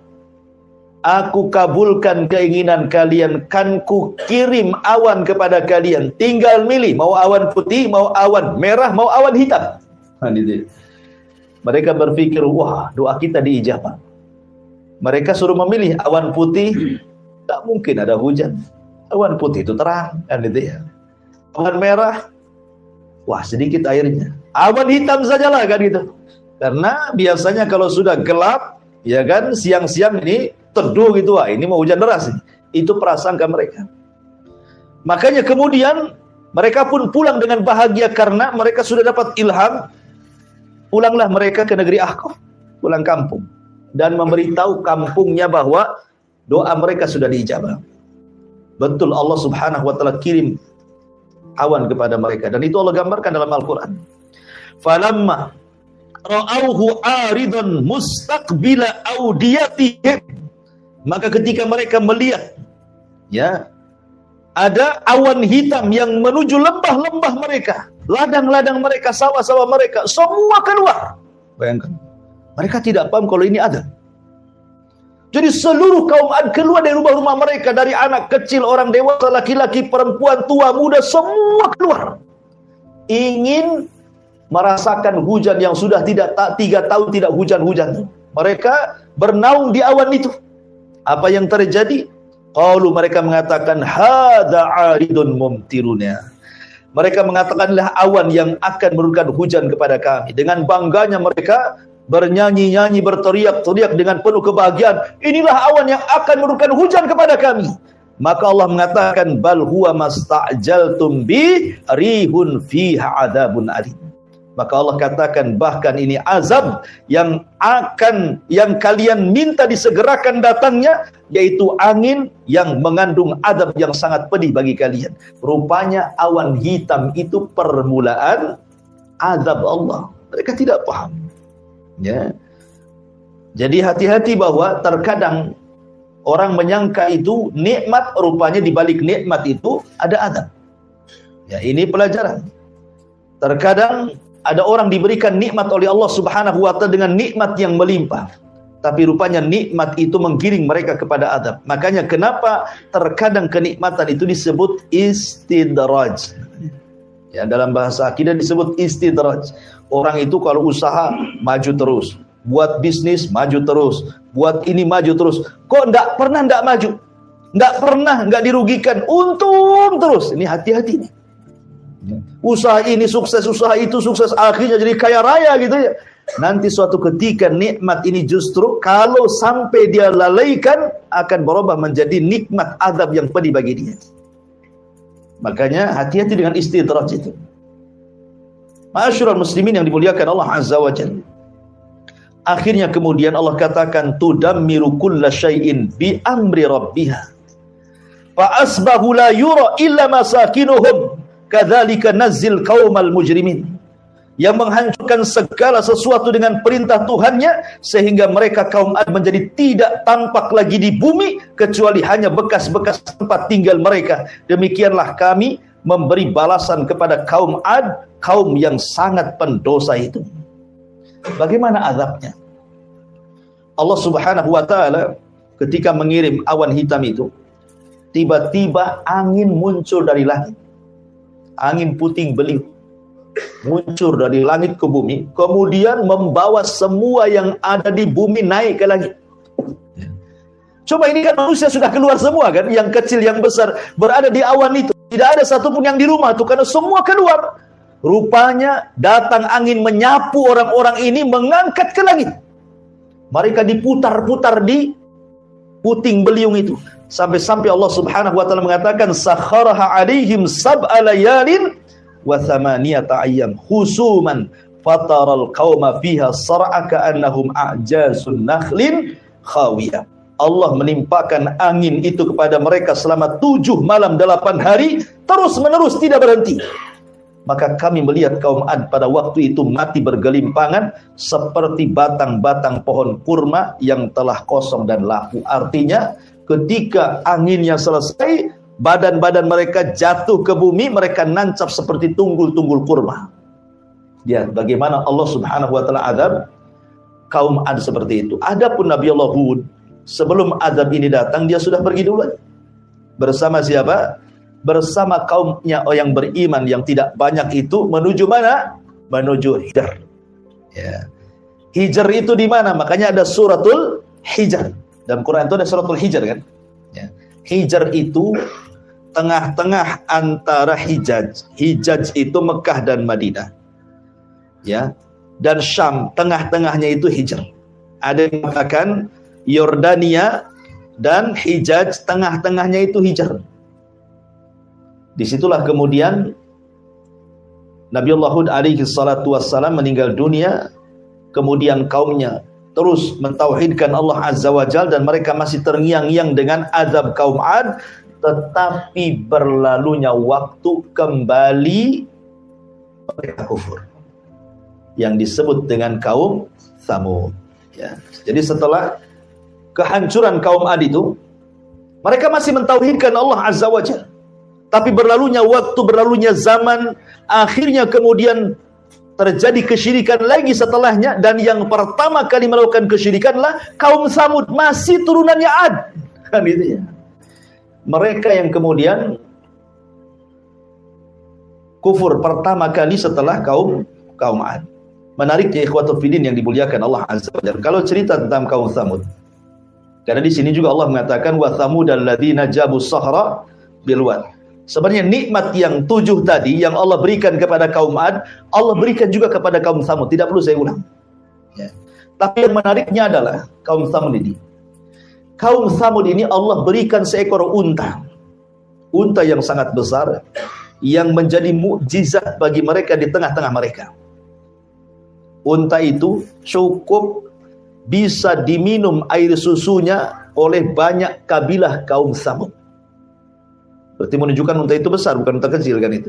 Aku kabulkan keinginan kalian, kan ku kirim awan kepada kalian. Tinggal milih, mau awan putih, mau awan merah, mau awan hitam. Mereka berpikir, wah, doa kita diijabah. Mereka suruh memilih awan putih, tak mungkin ada hujan. Awan putih itu terang, kan gitu ya. Awan merah, wah sedikit airnya. Awan hitam sajalah, kan gitu. Karena biasanya kalau sudah gelap, ya kan, siang-siang ini teduh gitu, wah ini mau hujan deras. Itu prasangka mereka. Makanya kemudian mereka pun pulang dengan bahagia karena mereka sudah dapat ilham. Pulanglah mereka ke negeri Ahqaf, pulang kampung, dan memberitahu kampungnya bahwa doa mereka sudah diijabah. Betul, Allah Subhanahu wa taala kirim awan kepada mereka, dan itu Allah gambarkan dalam Al-Qur'an. Falamma ra'auhu aridan mustaqbila awdiyatihim, maka ketika mereka melihat, ya, ada awan hitam yang menuju lembah-lembah mereka, ladang-ladang mereka, sawah-sawah mereka, semua keluar. Bayangkan, mereka tidak paham kalau ini ada. Jadi seluruh kaum Ad keluar dari rumah-rumah mereka, dari anak kecil, orang dewasa, laki-laki, perempuan, tua, muda, semua keluar. Ingin merasakan hujan yang sudah 3 tahun tidak hujan-hujan. Mereka bernaung di awan itu. Apa yang terjadi? Qalu, mereka mengatakan, hadza 'aridun mumtiruna. Mereka mengatakanlah awan yang akan menurunkan hujan kepada kami. Dengan bangganya mereka bernyanyi-nyanyi, berteriak-teriak dengan penuh kebahagiaan. Inilah awan yang akan menurunkan hujan kepada kami. Maka Allah mengatakan, bal huwa masta'jaltum bi rihun fiha adzabun alim. Maka Allah katakan, bahkan ini azab yang kalian minta disegerakan datangnya, yaitu angin yang mengandung azab yang sangat pedih bagi kalian. Rupanya awan hitam itu permulaan azab Allah. Mereka tidak paham. Ya. Jadi hati-hati bahwa terkadang orang menyangka itu nikmat, rupanya di balik nikmat itu ada azab. Ya, ini pelajaran. Terkadang ada orang diberikan nikmat oleh Allah Subhanahu wa taala dengan nikmat yang melimpah, tapi rupanya nikmat itu menggiring mereka kepada azab. Makanya kenapa terkadang kenikmatan itu disebut istidraj. Ya, dalam bahasa akidah disebut istidraj. Orang itu kalau usaha maju terus, buat bisnis maju terus, buat ini maju terus. Kok enggak pernah enggak maju? Enggak pernah enggak dirugikan, untung terus. Ini hati-hati nih. Usaha ini sukses, usaha itu sukses, akhirnya jadi kaya raya gitu ya. Nanti suatu ketika nikmat ini justru kalau sampai dia lalaikan akan berubah menjadi nikmat azab yang pedih bagi dia. Makanya hati-hati dengan istidraj itu. Ma'asyiral muslimin yang dimuliakan Allah Azza wa Jalla. Akhirnya kemudian Allah katakan, tudammiru kulla syai'in bi amri rabbiha fa asbahu la yura illa masakinuhum kadzalika nazzil qaumal mujrimin. Yang menghancurkan segala sesuatu dengan perintah Tuhannya, sehingga mereka kaum Ad menjadi tidak tampak lagi di bumi kecuali hanya bekas-bekas tempat tinggal mereka. Demikianlah kami memberi balasan kepada kaum Ad, kaum yang sangat pendosa itu. Bagaimana azabnya? Allah Subhanahu wa taala ketika mengirim awan hitam itu, tiba-tiba angin muncul dari langit. Angin puting beliung muncul dari langit ke bumi, kemudian membawa semua yang ada di bumi naik ke langit. Coba ini kan manusia sudah keluar semua kan, yang kecil yang besar berada di awan itu. Tidak ada satupun yang di rumah tuh, karena semua keluar. Rupanya datang angin menyapu orang-orang ini, mengangkat ke langit. Mereka diputar-putar di puting beliung itu. Sampai-sampai Allah Subhanahu wa taala mengatakan, sakharaha alaihim sab'a layalin wa thamaniyata ayyam husuman fataral qauma fiha sar'a ka'annahum a'jazun nakhlin khawiyah. Allah menimpakan angin itu kepada mereka selama 7 malam 8 hari terus menerus tidak berhenti. Maka kami melihat kaum Ad pada waktu itu mati bergelimpangan seperti batang-batang pohon kurma yang telah kosong dan laku. Artinya ketika anginnya selesai, badan-badan mereka jatuh ke bumi, mereka nancap seperti tunggul-tunggul kurma. Ya, bagaimana Allah Subhanahu wa taala azab kaum Ad seperti itu. Adapun Nabi Allah Hud, sebelum azab ini datang dia sudah pergi duluan. Bersama siapa? Bersama kaumnya yang beriman yang tidak banyak itu menuju mana? Menuju Hijr. Ya. Hijr itu di mana? Makanya ada suratul Hijr. Dalam Quran itu ada suratul Hijr kan? Ya. Hijr itu tengah-tengah antara Hijaz. Hijaz itu Mekah dan Madinah. Ya. Dan Syam, tengah-tengahnya itu Hijr. Ada yang mengatakan Yordania dan Hijaz, tengah-tengahnya itu Hijr. Disitulah kemudian Nabi Allah Hud alaihi salatu wassalam meninggal dunia. Kemudian kaumnya terus mentauhidkan Allah Azza wa Jalla dan mereka masih terngiang-ngiang dengan azab kaum Ad. Tetapi berlalunya waktu kembali mereka kufur, yang disebut dengan kaum Tsamud. Ya. Jadi setelah kehancuran kaum Ad itu, mereka masih mentauhidkan Allah Azza wa Jalla. Tapi berlalunya waktu, berlalunya zaman, akhirnya kemudian terjadi kesyirikan lagi setelahnya. Dan yang pertama kali melakukan kesyirikanlah kaum Tsamud, masih turunannya Ad. Kan gitu ya. Mereka yang kemudian kufur pertama kali setelah kaum Ad. Menariknya ikhwatul fiddin yang dimuliakan Allah Azza wa Jalla. Kalau cerita tentang kaum Tsamud, karena di sini juga Allah mengatakan wa tsamudal ladzina jabu sahra bil wad. Sebenarnya nikmat yang 7 tadi yang Allah berikan kepada kaum Ad, Allah berikan juga kepada kaum Tsamud. Tidak perlu saya ulang. Ya. Tapi yang menariknya adalah kaum Tsamud ini. Kaum Tsamud ini Allah berikan seekor unta. Unta yang sangat besar, yang menjadi mukjizat bagi mereka di tengah-tengah mereka. Unta itu cukup bisa diminum air susunya oleh banyak kabilah kaum Tsamud. Berarti menunjukkan unta itu besar, bukan unta kecil kan itu.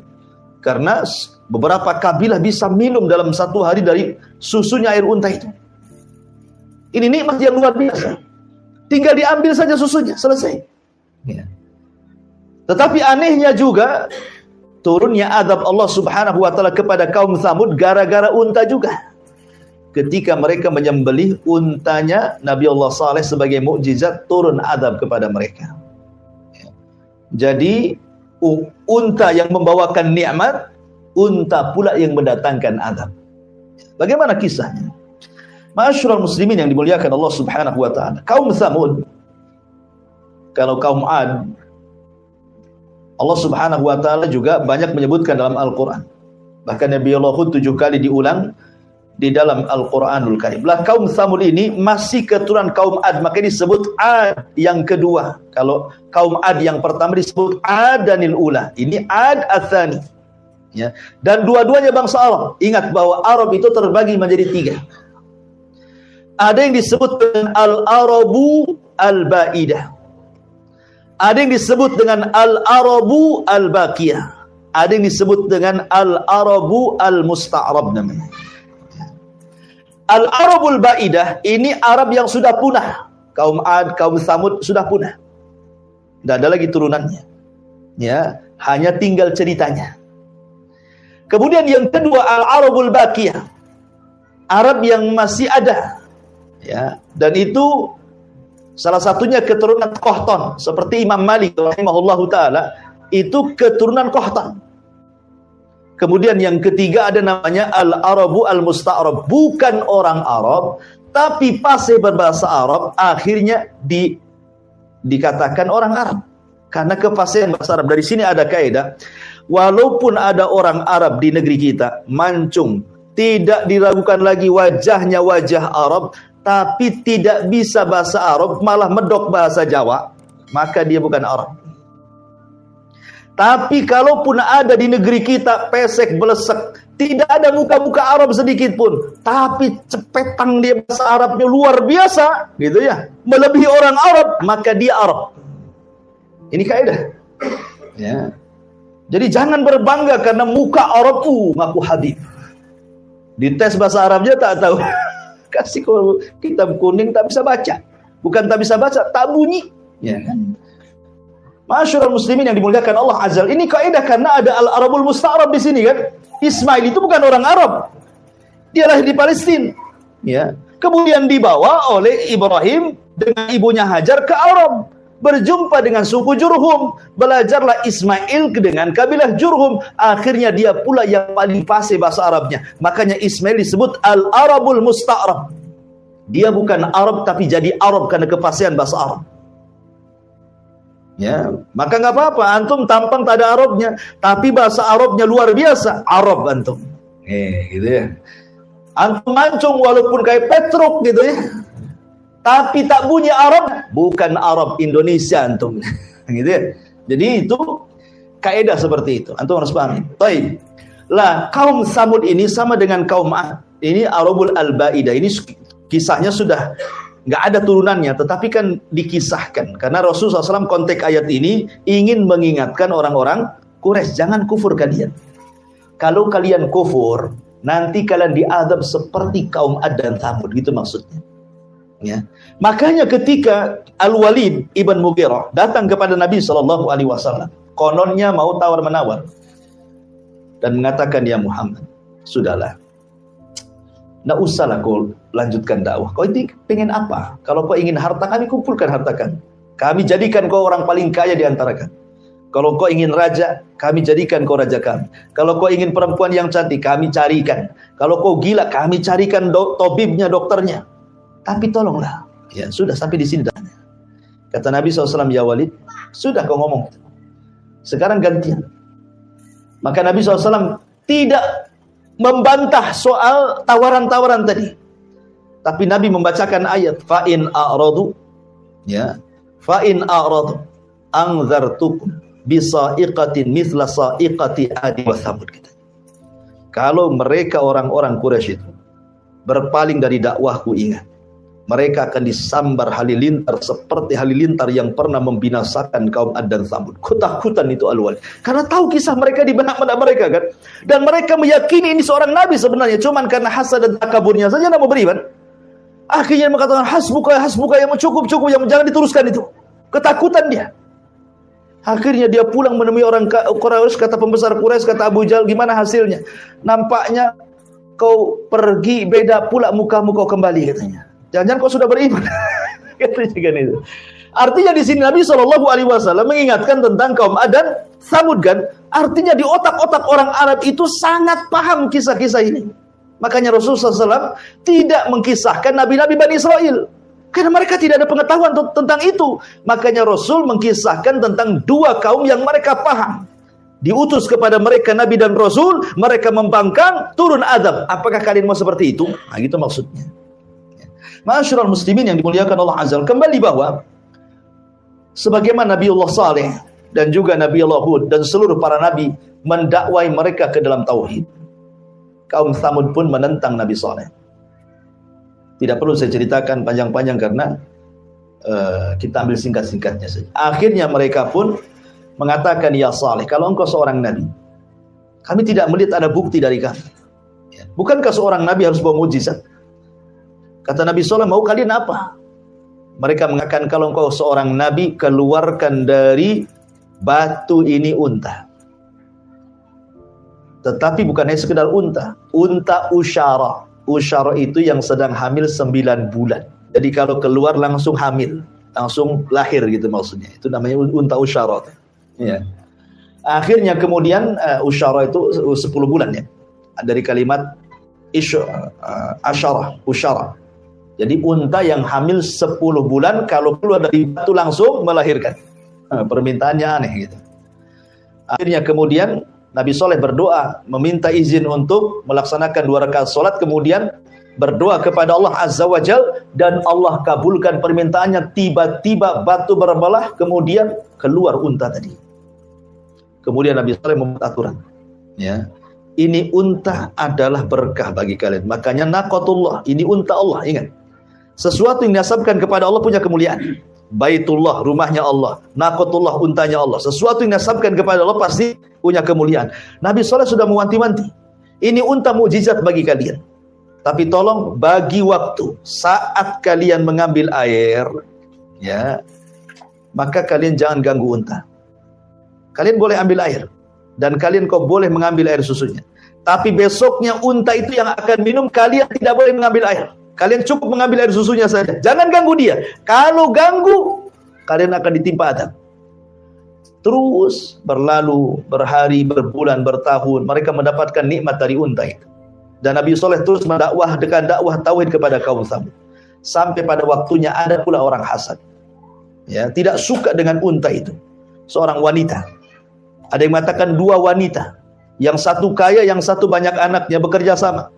Karena beberapa kabilah bisa minum dalam 1 hari dari susunya air unta itu. Ini nikmat yang luar biasa. Tinggal diambil saja susunya, selesai. Ya. Tetapi anehnya juga turunnya azab Allah Subhanahu wa taala kepada kaum Tsamud gara-gara unta juga. Ketika mereka menyembelih untanya Nabi Allah Saleh sebagai mukjizat, turun azab kepada mereka. Jadi unta yang membawakan nikmat, unta pula yang mendatangkan azab. Bagaimana kisahnya? Ma'asyiral muslimin yang dimuliakan Allah Subhanahu wa taala. Kaum Tsamud, kalau kaum Ad, Allah Subhanahu wa taala juga banyak menyebutkan dalam Al-Qur'an. Bahkan Nabi Allah Hud 7 kali diulang di dalam Al-Quranul Karim. Lah kaum Tsamud ini masih keturunan kaum Ad, maka disebut Ad yang kedua. Kalau kaum Ad yang pertama disebut Adanil Ula. Ini Ad Atsani. Ya. Dan dua-duanya bangsa Arab. Ingat bahwa Arab itu terbagi menjadi 3. Ada yang disebut dengan Al-Arabu Al-Ba'idah. Ada yang disebut dengan Al-Arabu Al-Baqiyah. Ada yang disebut dengan Al-Arabu Al-Musta'rab namanya. Al-Arabul Ba'idah ini Arab yang sudah punah. Kaum Ad, kaum Tsamud sudah punah. Tidak ada lagi turunannya. Ya, hanya tinggal ceritanya. Kemudian yang kedua Al-Arabul Baqiyah. Arab yang masih ada. Ya, dan itu salah satunya keturunan Qahtan, seperti Imam Malik rahimahullahu taala, itu keturunan Qahtan. Kemudian yang ketiga ada namanya Al-Arabu Al-Musta'rab. Bukan orang Arab, tapi fasih berbahasa Arab, akhirnya dikatakan orang Arab. Karena kefasihan bahasa Arab. Dari sini ada kaidah, walaupun ada orang Arab di negeri kita, mancung, tidak diragukan lagi wajahnya wajah Arab, tapi tidak bisa bahasa Arab, malah medok bahasa Jawa, maka dia bukan Arab. Tapi kalaupun ada di negeri kita pesek belesek, tidak ada muka-muka Arab sedikit pun, tapi cepetang dia bahasa Arabnya luar biasa, gitu ya, melebihi orang Arab, maka dia Arab. Ini kaidah. Ya. Jadi jangan berbangga karena muka Arab ngaku Habib. Dites bahasa Arabnya tak tahu. Kasih kitab kuning tak bisa baca. Bukan tak bisa baca, tak bunyi. Ya kan? Masyarul muslimin yang dimuliakan Allah Azza. Ini kaidah karena ada Al-Arabul Musta'rab di sini kan. Ismail itu bukan orang Arab. Dia lahir di Palestina. Ya. Kemudian dibawa oleh Ibrahim dengan ibunya Hajar ke Arab. Berjumpa dengan suku Jurhum. Belajarlah Ismail dengan kabilah Jurhum. Akhirnya dia pula yang paling fasih bahasa Arabnya. Makanya Ismail disebut Al-Arabul Musta'rab. Dia bukan Arab tapi jadi Arab karena kefasihan bahasa Arab. Ya, maka nggak apa-apa antum tampang tak ada Arabnya, tapi bahasa Arabnya luar biasa, Arab antum. Gitu ya. Antum mancung walaupun kayak Petruk gitu ya. Tapi tak bunyi Arab, bukan Arab Indonesia antum. Gitu ya. Jadi itu kaidah seperti itu. Antum harus pahami. Baik. Lah, kaum Samud ini sama dengan kaum Ad. Ini Arabul Al-Baidah. Ini kisahnya sudah nggak ada turunannya, tetapi kan dikisahkan karena Rasulullah SAW konteks ayat ini ingin mengingatkan orang-orang Quraisy, jangan kufur kalian. Kalau kalian kufur, nanti kalian diadab seperti kaum Ad dan Thamud, gitu maksudnya. Ya. Makanya ketika Al-Walid ibn Mughirah datang kepada Nabi SAW, kononnya mau tawar menawar dan mengatakan, ya Muhammad, sudahlah. Nggak usahlah kau lanjutkan dakwah. Kau ini pengen apa? Kalau kau ingin harta, kami kumpulkan harta kami. Kami jadikan kau orang paling kaya di antara kami. Kalau kau ingin raja, kami jadikan kau raja kami. Kalau kau ingin perempuan yang cantik, kami carikan. Kalau kau gila, kami carikan tabibnya, dokternya. Tapi tolonglah. Ya sudah, sampai di sini dah. Kata Nabi SAW, ya Walid, sudah kau ngomong. Sekarang gantian. Maka Nabi SAW tidak membantah soal tawaran-tawaran tadi. Tapi Nabi membacakan ayat fa'in a'radu, ya, fa'in a'radu anzartukum bisa'iqatin mithla sa'iqati adi wa thamud. Kalau mereka orang-orang Quraisy itu berpaling dari dakwahku, ingat, mereka akan disambar halilintar seperti halilintar yang pernah membinasakan kaum Ad dan Thamud. Ketakutan itu Al-Walid. Karena tahu kisah mereka di benak-benak mereka kan. Dan mereka meyakini ini seorang nabi sebenarnya. Cuman karena hasad dan takaburnya saja tidak mau beriman. Akhirnya mengatakan hasbuka yang cukup, yang jangan diteruskan itu. Ketakutan dia. Akhirnya dia pulang menemui orang Quraisy, kata pembesar Quraisy, kata Abu Jahal, gimana hasilnya? Nampaknya kau pergi beda pula mukamu kau kembali katanya. Jangan-jangan kau sudah beriman. Katanya kan itu. Artinya di sini Nabi SAW mengingatkan tentang kaum Ad dan Thamud kan. Artinya di otak-otak orang Arab itu sangat paham kisah-kisah ini. Makanya Rasulullah SAW tidak mengkisahkan Nabi-Nabi Bani Israel. Karena mereka tidak ada pengetahuan tentang itu. Makanya Rasul mengkisahkan tentang dua kaum yang mereka paham. Diutus kepada mereka Nabi dan Rasul. Mereka membangkang, turun azab. Apakah kalian mau seperti itu? Nah gitu maksudnya. Masyarul muslimin yang dimuliakan Allah Azza, kembali bahwa sebagaimana Nabiullah Saleh dan juga Nabiullah Hud dan seluruh para nabi mendakwai mereka ke dalam tauhid, kaum Thamud pun menentang Nabi Saleh. Tidak perlu saya ceritakan panjang-panjang karena kita ambil singkat-singkatnya saja. Akhirnya mereka pun mengatakan, ya Saleh, kalau engkau seorang nabi, kami tidak melihat ada bukti dari kami. Bukankah seorang nabi harus bawa mukjizat? Kata Nabi SAW, mau kalian apa? Mereka mengatakan, kalau engkau seorang nabi, keluarkan dari batu ini unta. Tetapi bukan hanya sekedar unta. Unta usyara. Usyara itu yang sedang hamil 9 bulan. Jadi kalau keluar langsung hamil. Langsung lahir gitu maksudnya. Itu namanya unta usyara. Ya. Akhirnya kemudian usyara itu 10 bulan ya. Dari kalimat asyarah, usyara. Jadi unta yang hamil 10 bulan kalau keluar dari batu langsung melahirkan. Permintaannya aneh gitu. Akhirnya kemudian Nabi Soleh berdoa, meminta izin untuk melaksanakan 2 rakaat salat, kemudian berdoa kepada Allah Azza wa Jal, dan Allah kabulkan permintaannya. Tiba-tiba batu berbelah, kemudian keluar unta tadi. Kemudian Nabi Saleh membuat aturan. Ya. Ini unta adalah berkah bagi kalian. Makanya naqatullah, ini unta Allah, ingat. Sesuatu yang dinasabkan kepada Allah punya kemuliaan. Baitullah, rumahnya Allah. Naqatullah, untanya Allah. Sesuatu yang dinasabkan kepada Allah pasti punya kemuliaan. Nabi Saleh sudah mewanti-wanti. Ini unta mukjizat bagi kalian. Tapi tolong bagi waktu. Saat kalian mengambil air, ya, maka kalian jangan ganggu unta. Kalian boleh ambil air. Dan kalian kau boleh mengambil air susunya. Tapi besoknya unta itu yang akan minum, kalian tidak boleh mengambil air. Kalian cukup mengambil air susunya saja. Jangan ganggu dia. Kalau ganggu, kalian akan ditimpa adab. Terus berlalu, berhari, berbulan, bertahun, mereka mendapatkan nikmat dari unta itu. Dan Nabi Saleh terus mendakwahkan dakwah tauhid kepada kaum Tsamud. Sampai pada waktunya ada pula orang hasad. Ya, tidak suka dengan unta itu. Seorang wanita. Ada yang mengatakan 2 wanita. Yang satu kaya, yang satu banyak anaknya, bekerja sama.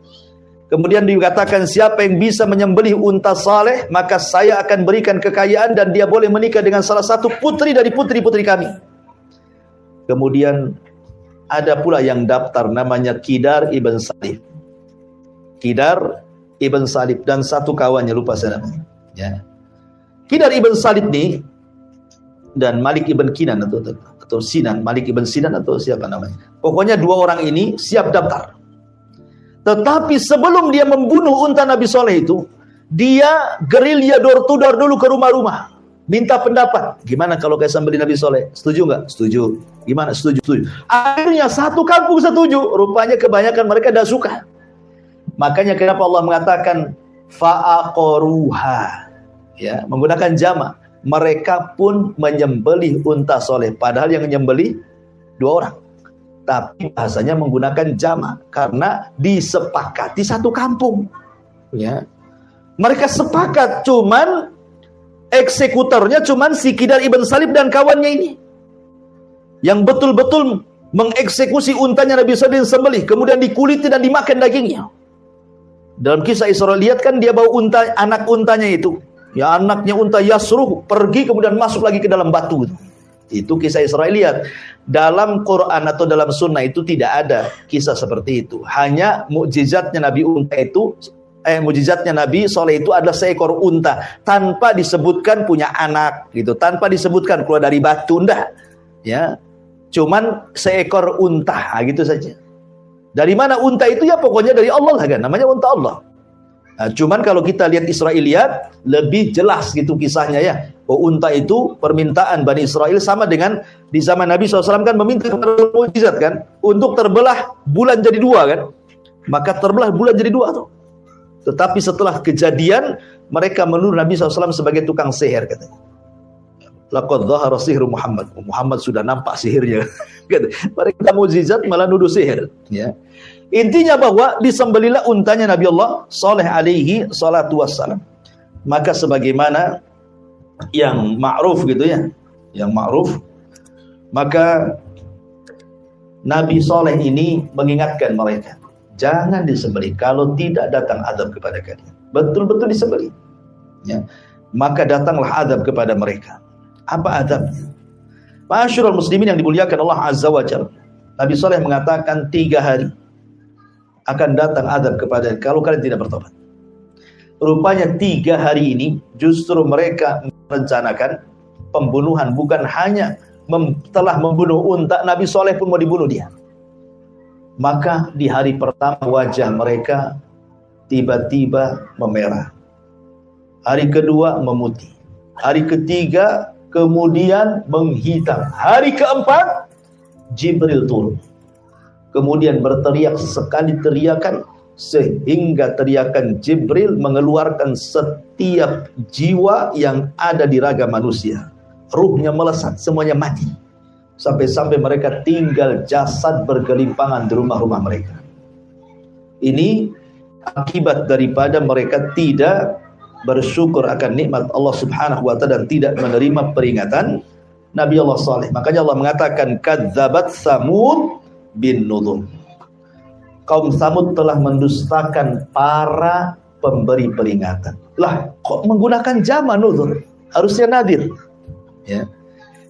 Kemudian dikatakan siapa yang bisa menyembelih unta saleh, maka saya akan berikan kekayaan dan dia boleh menikah dengan salah satu putri dari putri-putri kami. Kemudian ada pula yang daftar namanya Qidar ibn Salib. Qidar ibn Salib dan satu kawannya, lupa saya namanya. Ya. Qidar ibn Salib nih dan Malik ibn Kinan atau Sinan, Malik ibn Sinan atau siapa namanya. Pokoknya 2 orang ini siap daftar. Tetapi sebelum dia membunuh unta Nabi Saleh itu, dia gerilya door to door dulu ke rumah-rumah. Minta pendapat. Gimana kalau kayak sembelih Nabi Saleh? Setuju nggak? Setuju. Gimana? Setuju. Setuju. Akhirnya satu kampung setuju. Rupanya kebanyakan mereka tidak suka. Makanya kenapa Allah mengatakan fa'aqaruha. Ya, menggunakan jama. Mereka pun menyembelih unta soleh. Padahal yang menyembelih 2 orang. Tapi bahasanya menggunakan jama. Karena disepakati satu kampung. Ya. Mereka sepakat. Cuman eksekutornya cuman si Qidar ibn Salib dan kawannya ini. Yang betul-betul mengeksekusi untanya Nabi Saleh sembelih. Kemudian dikuliti dan dimakan dagingnya. Dalam kisah Israiliyat kan dia bawa unta, anak untanya itu. Ya, anaknya unta Yasruh pergi kemudian masuk lagi ke dalam batu. Itu kisah Israiliyat. Dalam Quran atau dalam sunnah itu tidak ada kisah seperti itu. Hanya mukjizatnya Nabi unta itu, mukjizatnya Nabi Saleh itu adalah seekor unta tanpa disebutkan punya anak gitu, tanpa disebutkan keluar dari batu, enggak. Ya. Cuman seekor unta gitu saja. Dari mana unta itu? Ya pokoknya dari Allah lah kan, namanya unta Allah. Nah, cuman kalau kita lihat Israiliyat lebih jelas gitu kisahnya ya. Oh, unta itu permintaan Bani Israel sama dengan di zaman Nabi SAW kan meminta mukjizat kan untuk terbelah bulan jadi 2 kan. Maka terbelah bulan jadi 2 tuh. Tetapi setelah kejadian mereka menuduh Nabi SAW sebagai tukang sihir katanya. Laqad dhahara sihru Muhammad. Muhammad sudah nampak sihirnya. Mereka mukjizat malah nuduh sihir ya. Intinya bahwa disembelilah untanya Nabi Allah Saleh alaihi salatu wassalam. Maka sebagaimana yang ma'ruf gitu ya, yang ma'ruf, maka Nabi Saleh ini mengingatkan mereka, jangan disembelih, kalau tidak datang azab kepada kalian. Betul-betul disembelih. Ya. Maka datanglah azab kepada mereka. Apa azabnya? Ma'asyiral muslimin yang dimuliakan Allah Azza wa Jalla. Nabi Saleh mengatakan 3 hari akan datang azab kepada kalau kalian tidak bertobat. Rupanya 3 hari ini justru mereka merencanakan pembunuhan. Bukan hanya telah membunuh unta, Nabi Saleh pun mau dibunuh dia. Maka di hari pertama wajah mereka tiba-tiba memerah. Hari kedua memutih. Hari ketiga kemudian menghitam. Hari keempat Jibril turun. Kemudian berteriak sekali teriakan sehingga teriakan Jibril mengeluarkan setiap jiwa yang ada di raga manusia. Ruhnya melesat, semuanya mati. Sampai-sampai mereka tinggal jasad bergelimpangan di rumah-rumah mereka. Ini akibat daripada mereka tidak bersyukur akan nikmat Allah Subhanahu wa taala dan tidak menerima peringatan Nabi Allah Saleh. Makanya Allah mengatakan kadzabat Tsamud bin nudhur. Kaum Tsamud telah mendustakan para pemberi peringatan. Lah, kok menggunakan jama nudhur? Harusnya nadir. Ya.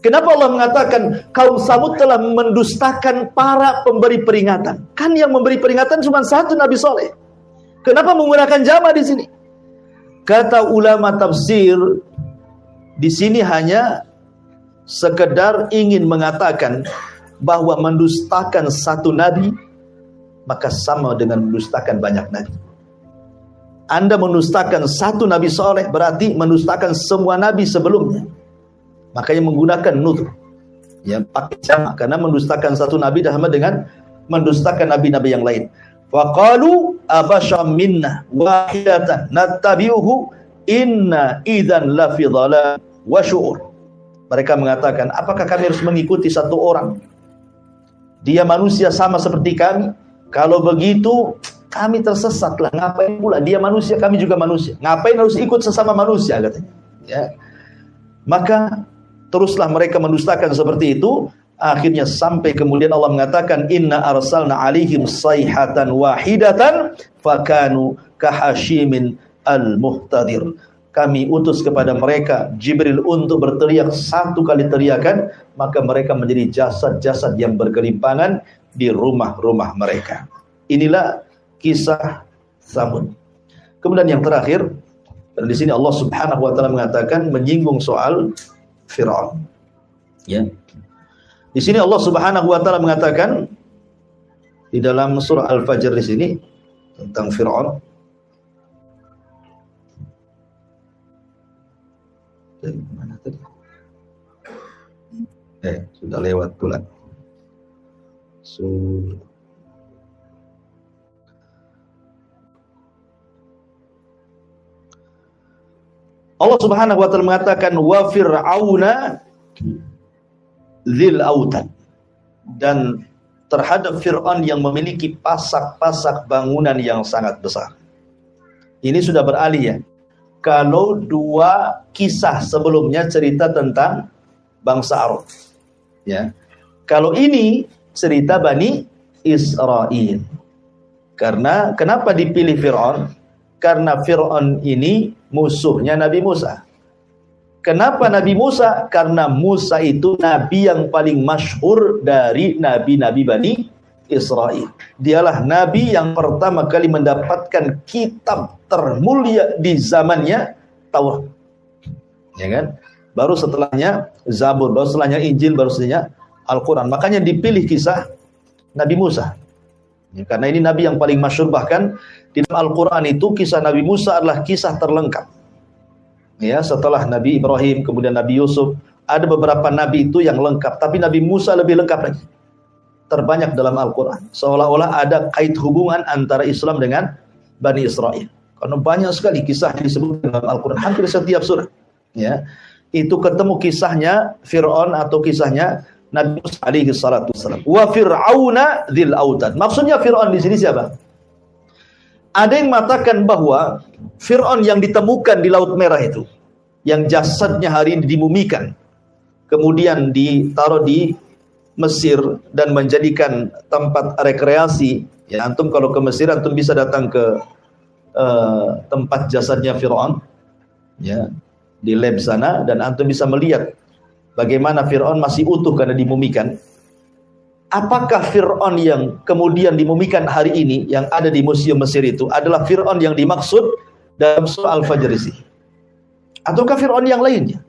Kenapa Allah mengatakan kaum Samud telah mendustakan para pemberi peringatan? Kan yang memberi peringatan cuma satu, Nabi Saleh. Kenapa menggunakan jama di sini? Kata ulama tafsir, di sini hanya sekedar ingin mengatakan bahwa mendustakan satu nabi maka sama dengan mendustakan banyak nabi. Anda mendustakan satu Nabi Saleh berarti mendustakan semua nabi sebelumnya. Makanya menggunakan nutr, ya, pakai jama, karena mendustakan satu nabi sama dengan mendustakan nabi-nabi yang lain. Faqalu abasyam minna wahidatan nattabi'uhu inna idzan lafi dhalal wa syu'ur. Mereka mengatakan, apakah kami harus mengikuti satu orang? Dia manusia sama seperti kami. Kalau begitu kami tersesatlah. Ngapain pula dia manusia, kami juga manusia. Ngapain harus ikut sesama manusia, katanya. Ya. Maka teruslah mereka mendustakan seperti itu. Akhirnya sampai kemudian Allah mengatakan, inna arsalna alaihim sayhatan wahidatan fakanu kahashimin al-muhtadir. Kami utus kepada mereka Jibril untuk berteriak satu kali teriakan, maka mereka menjadi jasad-jasad yang bergelimpangan di rumah-rumah mereka. Inilah kisah Samud. Kemudian yang terakhir, dan di sini Allah Subhanahu wa taala mengatakan menyinggung soal Firaun. Ya. Di sini Allah Subhanahu wa taala mengatakan di dalam surah Al-Fajr di sini tentang Firaun. Mana tadi? Sudah lewat pula. Allah Subhanahu wa taala mengatakan wa fir'auna dzil autad, dan terhadap Fir'aun yang memiliki pasak-pasak bangunan yang sangat besar. Ini sudah beralih ya. Kalau dua kisah sebelumnya cerita tentang bangsa Arab, ya. Kalau ini cerita Bani Israel. Karena kenapa dipilih Fir'aun? Karena Fir'aun ini musuhnya Nabi Musa. Kenapa Nabi Musa? Karena Musa itu nabi yang paling masyhur dari nabi-nabi Bani Israel. Dialah nabi yang pertama kali mendapatkan kitab termulia di zamannya, Taurat. Ya kan? Baru setelahnya Zabur, baru setelahnya Injil, baru setelahnya Al-Quran. Makanya dipilih kisah Nabi Musa. Ya, karena ini nabi yang paling masyhur, bahkan di dalam Al-Quran itu kisah Nabi Musa adalah kisah terlengkap. Ya, setelah Nabi Ibrahim, kemudian Nabi Yusuf, ada beberapa nabi itu yang lengkap, tapi Nabi Musa lebih lengkap lagi. Terbanyak dalam Al-Quran. Seolah-olah ada kait hubungan antara Islam dengan Bani Israel. Karena banyak sekali kisah yang disebut dalam Al-Quran, hampir setiap surah. Ya, itu ketemu kisahnya Fir'aun atau kisahnya Nabi Musa alaihi salatu wassalam. Wa fir'auna dzil autad. Maksudnya Fir'aun di sini siapa? Ada yang mengatakan bahwa Fir'aun yang ditemukan di Laut Merah itu, yang jasadnya hari ini dimumikan, kemudian ditaruh di Mesir dan menjadikan tempat rekreasi. Ya, antum kalau ke Mesir, antum bisa datang ke tempat jasadnya Fir'aun, ya, di lab sana, dan antum bisa melihat bagaimana Fir'aun masih utuh karena dimumikan. Apakah Fir'aun yang kemudian dimumikan hari ini yang ada di Museum Mesir itu adalah Fir'aun yang dimaksud dalam surah Al-Fajr ini? Ataukah Fir'aun yang lainnya?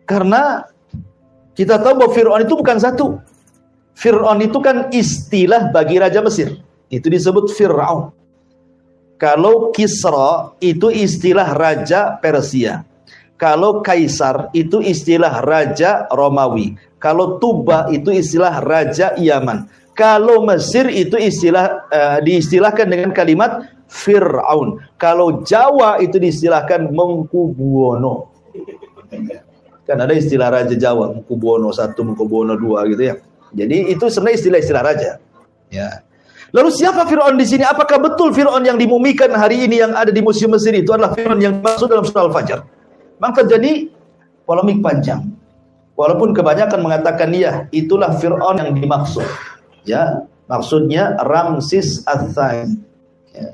Karena kita tahu bahwa Fir'aun itu bukan satu. Fir'aun itu kan istilah bagi Raja Mesir. Itu disebut Fir'aun. Kalau Kisra itu istilah Raja Persia. Kalau Kaisar itu istilah Raja Romawi. Kalau Tuba itu istilah Raja Yaman. Kalau Mesir itu diistilahkan dengan kalimat Fir'aun. Kalau Jawa itu diistilahkan Mengkubuwono. Kan ada istilah Raja Jawa, Mengkubuwono 1, Mengkubuwono 2 gitu ya. Jadi itu sebenarnya istilah-istilah raja. Ya. Lalu siapa Fir'aun di sini? Apakah betul Fir'aun yang dimumikan hari ini yang ada di Museum Mesir itu adalah Fir'aun yang dimaksud dalam surah Al-Fajr? Maka terjadi polemik panjang. Walaupun kebanyakan mengatakan ya, itulah Fir'aun yang dimaksud. Ya, maksudnya Ramsis Ats-Tsani. Ya.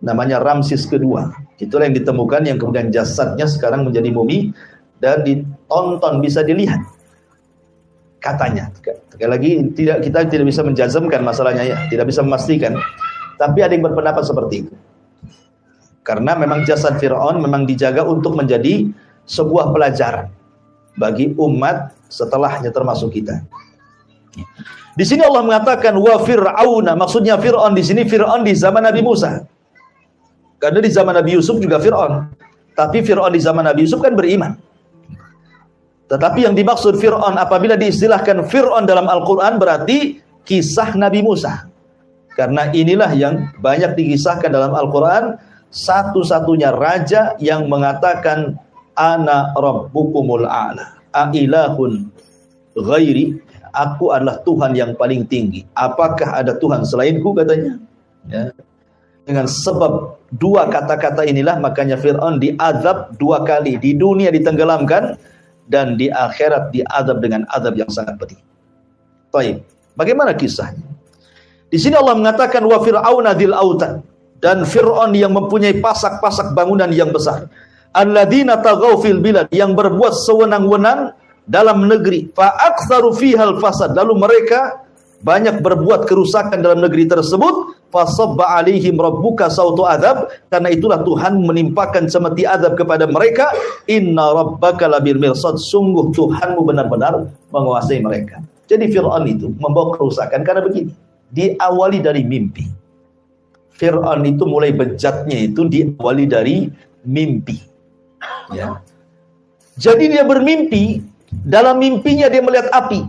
Namanya Ramsis kedua. Itulah yang ditemukan, yang kemudian jasadnya sekarang menjadi mumi dan ditonton, bisa dilihat katanya. Sekali lagi kita tidak bisa menjazmkan masalahnya ya, tidak bisa memastikan. Tapi ada yang berpendapat seperti itu. Karena memang jasad Fir'aun memang dijaga untuk menjadi sebuah pelajaran bagi umat setelahnya termasuk kita. Di sini Allah mengatakan wa fir'auna, maksudnya Fir'aun di sini Fir'aun di zaman Nabi Musa. Karena di zaman Nabi Yusuf juga Fir'aun. Tapi Fir'aun di zaman Nabi Yusuf kan beriman. Tetapi yang dimaksud Fir'aun apabila diistilahkan Fir'aun dalam Al-Quran berarti kisah Nabi Musa. Karena inilah yang banyak dikisahkan dalam Al-Quran, satu-satunya raja yang mengatakan ana rabbukumul a'la a'ilahun ghairi, aku adalah Tuhan yang paling tinggi, apakah ada Tuhan selainku, katanya ya. Dengan sebab dua kata-kata inilah makanya Fir'aun diazab dua kali, di dunia ditenggelamkan dan di akhirat diazab dengan azab yang sangat pedih. Baik, bagaimana kisahnya? Di sini Allah mengatakan wa fir'auna dzil autad, dan Fir'aun yang mempunyai pasak-pasak bangunan yang besar. Alladzina taghaw fil bilad, yang berbuat sewenang-wenang dalam negeri. Fa aktsaru fihal fasad, lalu mereka banyak berbuat kerusakan dalam negeri tersebut. Fasabba alaihim rabbuka sautu adzab, karena itulah Tuhan menimpakan semeti azab kepada mereka. Inna rabbaka labil mirsad, sungguh Tuhanmu benar-benar menguasai mereka. Jadi Fir'aun itu membawa kerusakan karena begini, diawali dari mimpi. Fir'aun itu mulai bejatnya itu diawali dari mimpi. Ya. Jadi dia bermimpi, dalam mimpinya dia melihat api.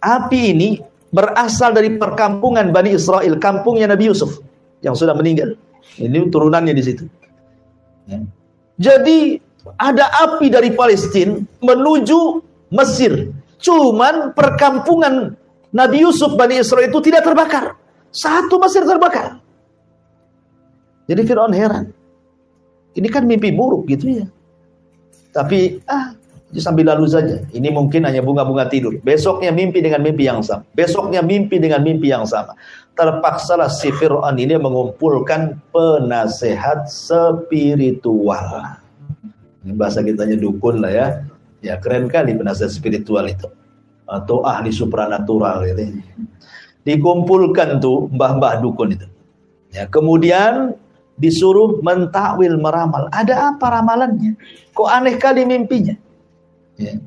Api ini berasal dari perkampungan Bani Israel, kampungnya Nabi Yusuf yang sudah meninggal. Ini turunannya di situ. Ya. Jadi ada api dari Palestina menuju Mesir. Cuman perkampungan Nabi Yusuf Bani Israel itu tidak terbakar. Satu Mesir terbakar. Jadi Fir'aun heran. Ini kan mimpi buruk gitu ya. Tapi sambil lalu saja. Ini mungkin hanya bunga-bunga tidur. Besoknya mimpi dengan mimpi yang sama. Besoknya mimpi dengan mimpi yang sama. Terpaksalah si Fir'aun ini mengumpulkan penasehat spiritual. Ini bahasa kitanya dukun lah ya. Ya keren kali penasehat spiritual itu. Atau ahli supranatural gitu. Dikumpulkan tuh mbah-mbah dukun itu. Ya, kemudian disuruh mentakwil, meramal. Ada apa ramalannya? Kok aneh kali mimpinya? Ya.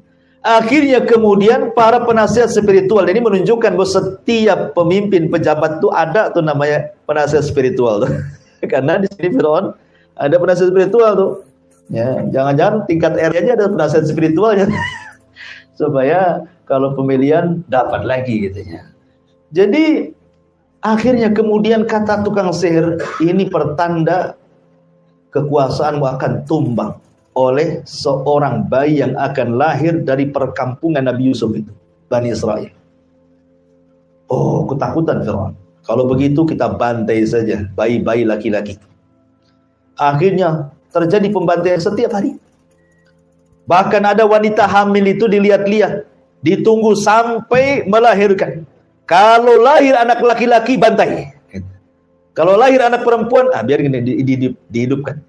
Akhirnya kemudian para penasihat spiritual ini menunjukkan bahwa setiap pemimpin pejabat itu ada tuh namanya penasihat spiritual tuh. Karena di sini Fir'aun ada penasihat spiritual tuh. Ya, jangan-jangan tingkat RT aja ada penasihat spiritualnya. Supaya kalau pemilihan dapat lagi gitu ya. Jadi akhirnya kemudian kata tukang sihir, ini pertanda kekuasaanmu akan tumbang oleh seorang bayi yang akan lahir dari perkampungan Nabi Yusuf itu, Bani Israel. Oh, ketakutan Fir'aun. Kalau begitu kita bantai saja bayi-bayi laki-laki. Akhirnya terjadi pembantaian setiap hari. Bahkan ada wanita hamil itu dilihat-lihat, ditunggu sampai melahirkan. Kalau lahir anak laki-laki, bantai. Kalau lahir anak perempuan, biar dihidupkan.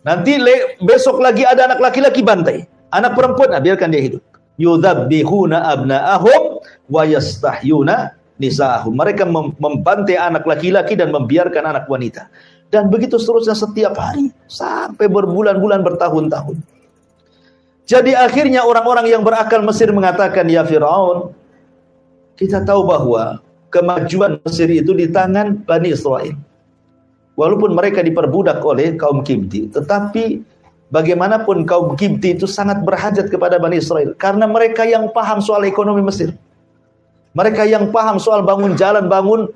Nanti besok lagi ada anak laki-laki, bantai. Anak perempuan, biarkan dia hidup. Yudzabbihuna abna'ahum wa yastahyuna nisa'ahum. Mereka membantai anak laki-laki dan membiarkan anak wanita. Dan begitu seterusnya setiap hari sampai berbulan-bulan, bertahun-tahun. Jadi akhirnya orang-orang yang berakal Mesir mengatakan, ya Fir'aun, kita tahu bahwa kemajuan Mesir itu di tangan Bani Israel. Walaupun mereka diperbudak oleh kaum Kipti, tetapi bagaimanapun kaum Kipti itu sangat berhajat kepada Bani Israel. Karena mereka yang paham soal ekonomi Mesir. Mereka yang paham soal bangun jalan, bangun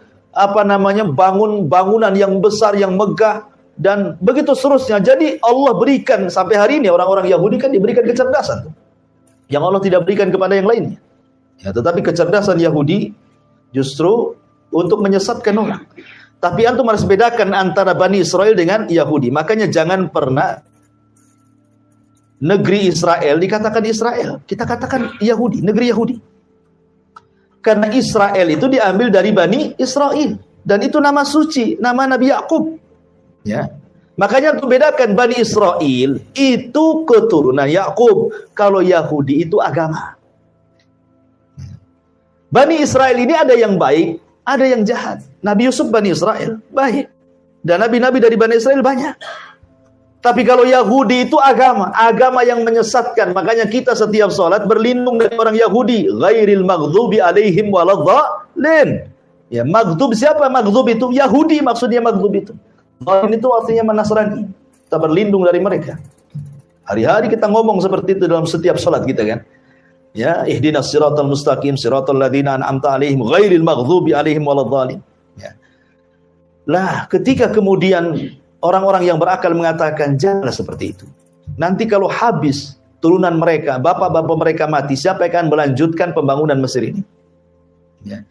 bangunan yang besar, yang megah, dan begitu seterusnya. Jadi Allah berikan sampai hari ini orang-orang Yahudi kan diberikan kecerdasan yang Allah tidak berikan kepada yang lainnya. Ya, tetapi kecerdasan Yahudi justru untuk menyesatkan orang. Tapi antum harus bedakan antara Bani Israel dengan Yahudi. Makanya jangan pernah negeri Israel dikatakan Israel. Kita katakan Yahudi, negeri Yahudi. Karena Israel itu diambil dari Bani Israel. Dan itu nama suci, nama Nabi Yakub. Ya. Makanya untuk bedakan Bani Israel itu keturunan Yakub. Kalau Yahudi itu agama. Bani Israel ini ada yang baik, ada yang jahat. Nabi Yusuf Bani Israel baik, dan nabi-nabi dari Bani Israel banyak. Tapi kalau Yahudi itu agama yang menyesatkan. Makanya kita setiap sholat berlindung dari orang Yahudi. Ghairil maghdubi alaihim waladhdallin. Ya, maghdub siapa? Maghdub itu Yahudi, maksudnya maghdub itu. Dhalin itu artinya Nasrani. Kita berlindung dari mereka. Hari-hari kita ngomong seperti itu dalam setiap sholat kita kan. Ya, ihdinas siratal mustaqim, siratal ladzina an'amta alaihim ghairil maghdubi alaihim waladhdallin. Ya. Lah, ketika kemudian orang-orang yang berakal mengatakan janganlah seperti itu. Nanti kalau habis turunan mereka, bapak-bapak mereka mati, siapa yang akan melanjutkan pembangunan Mesir ini? Ya.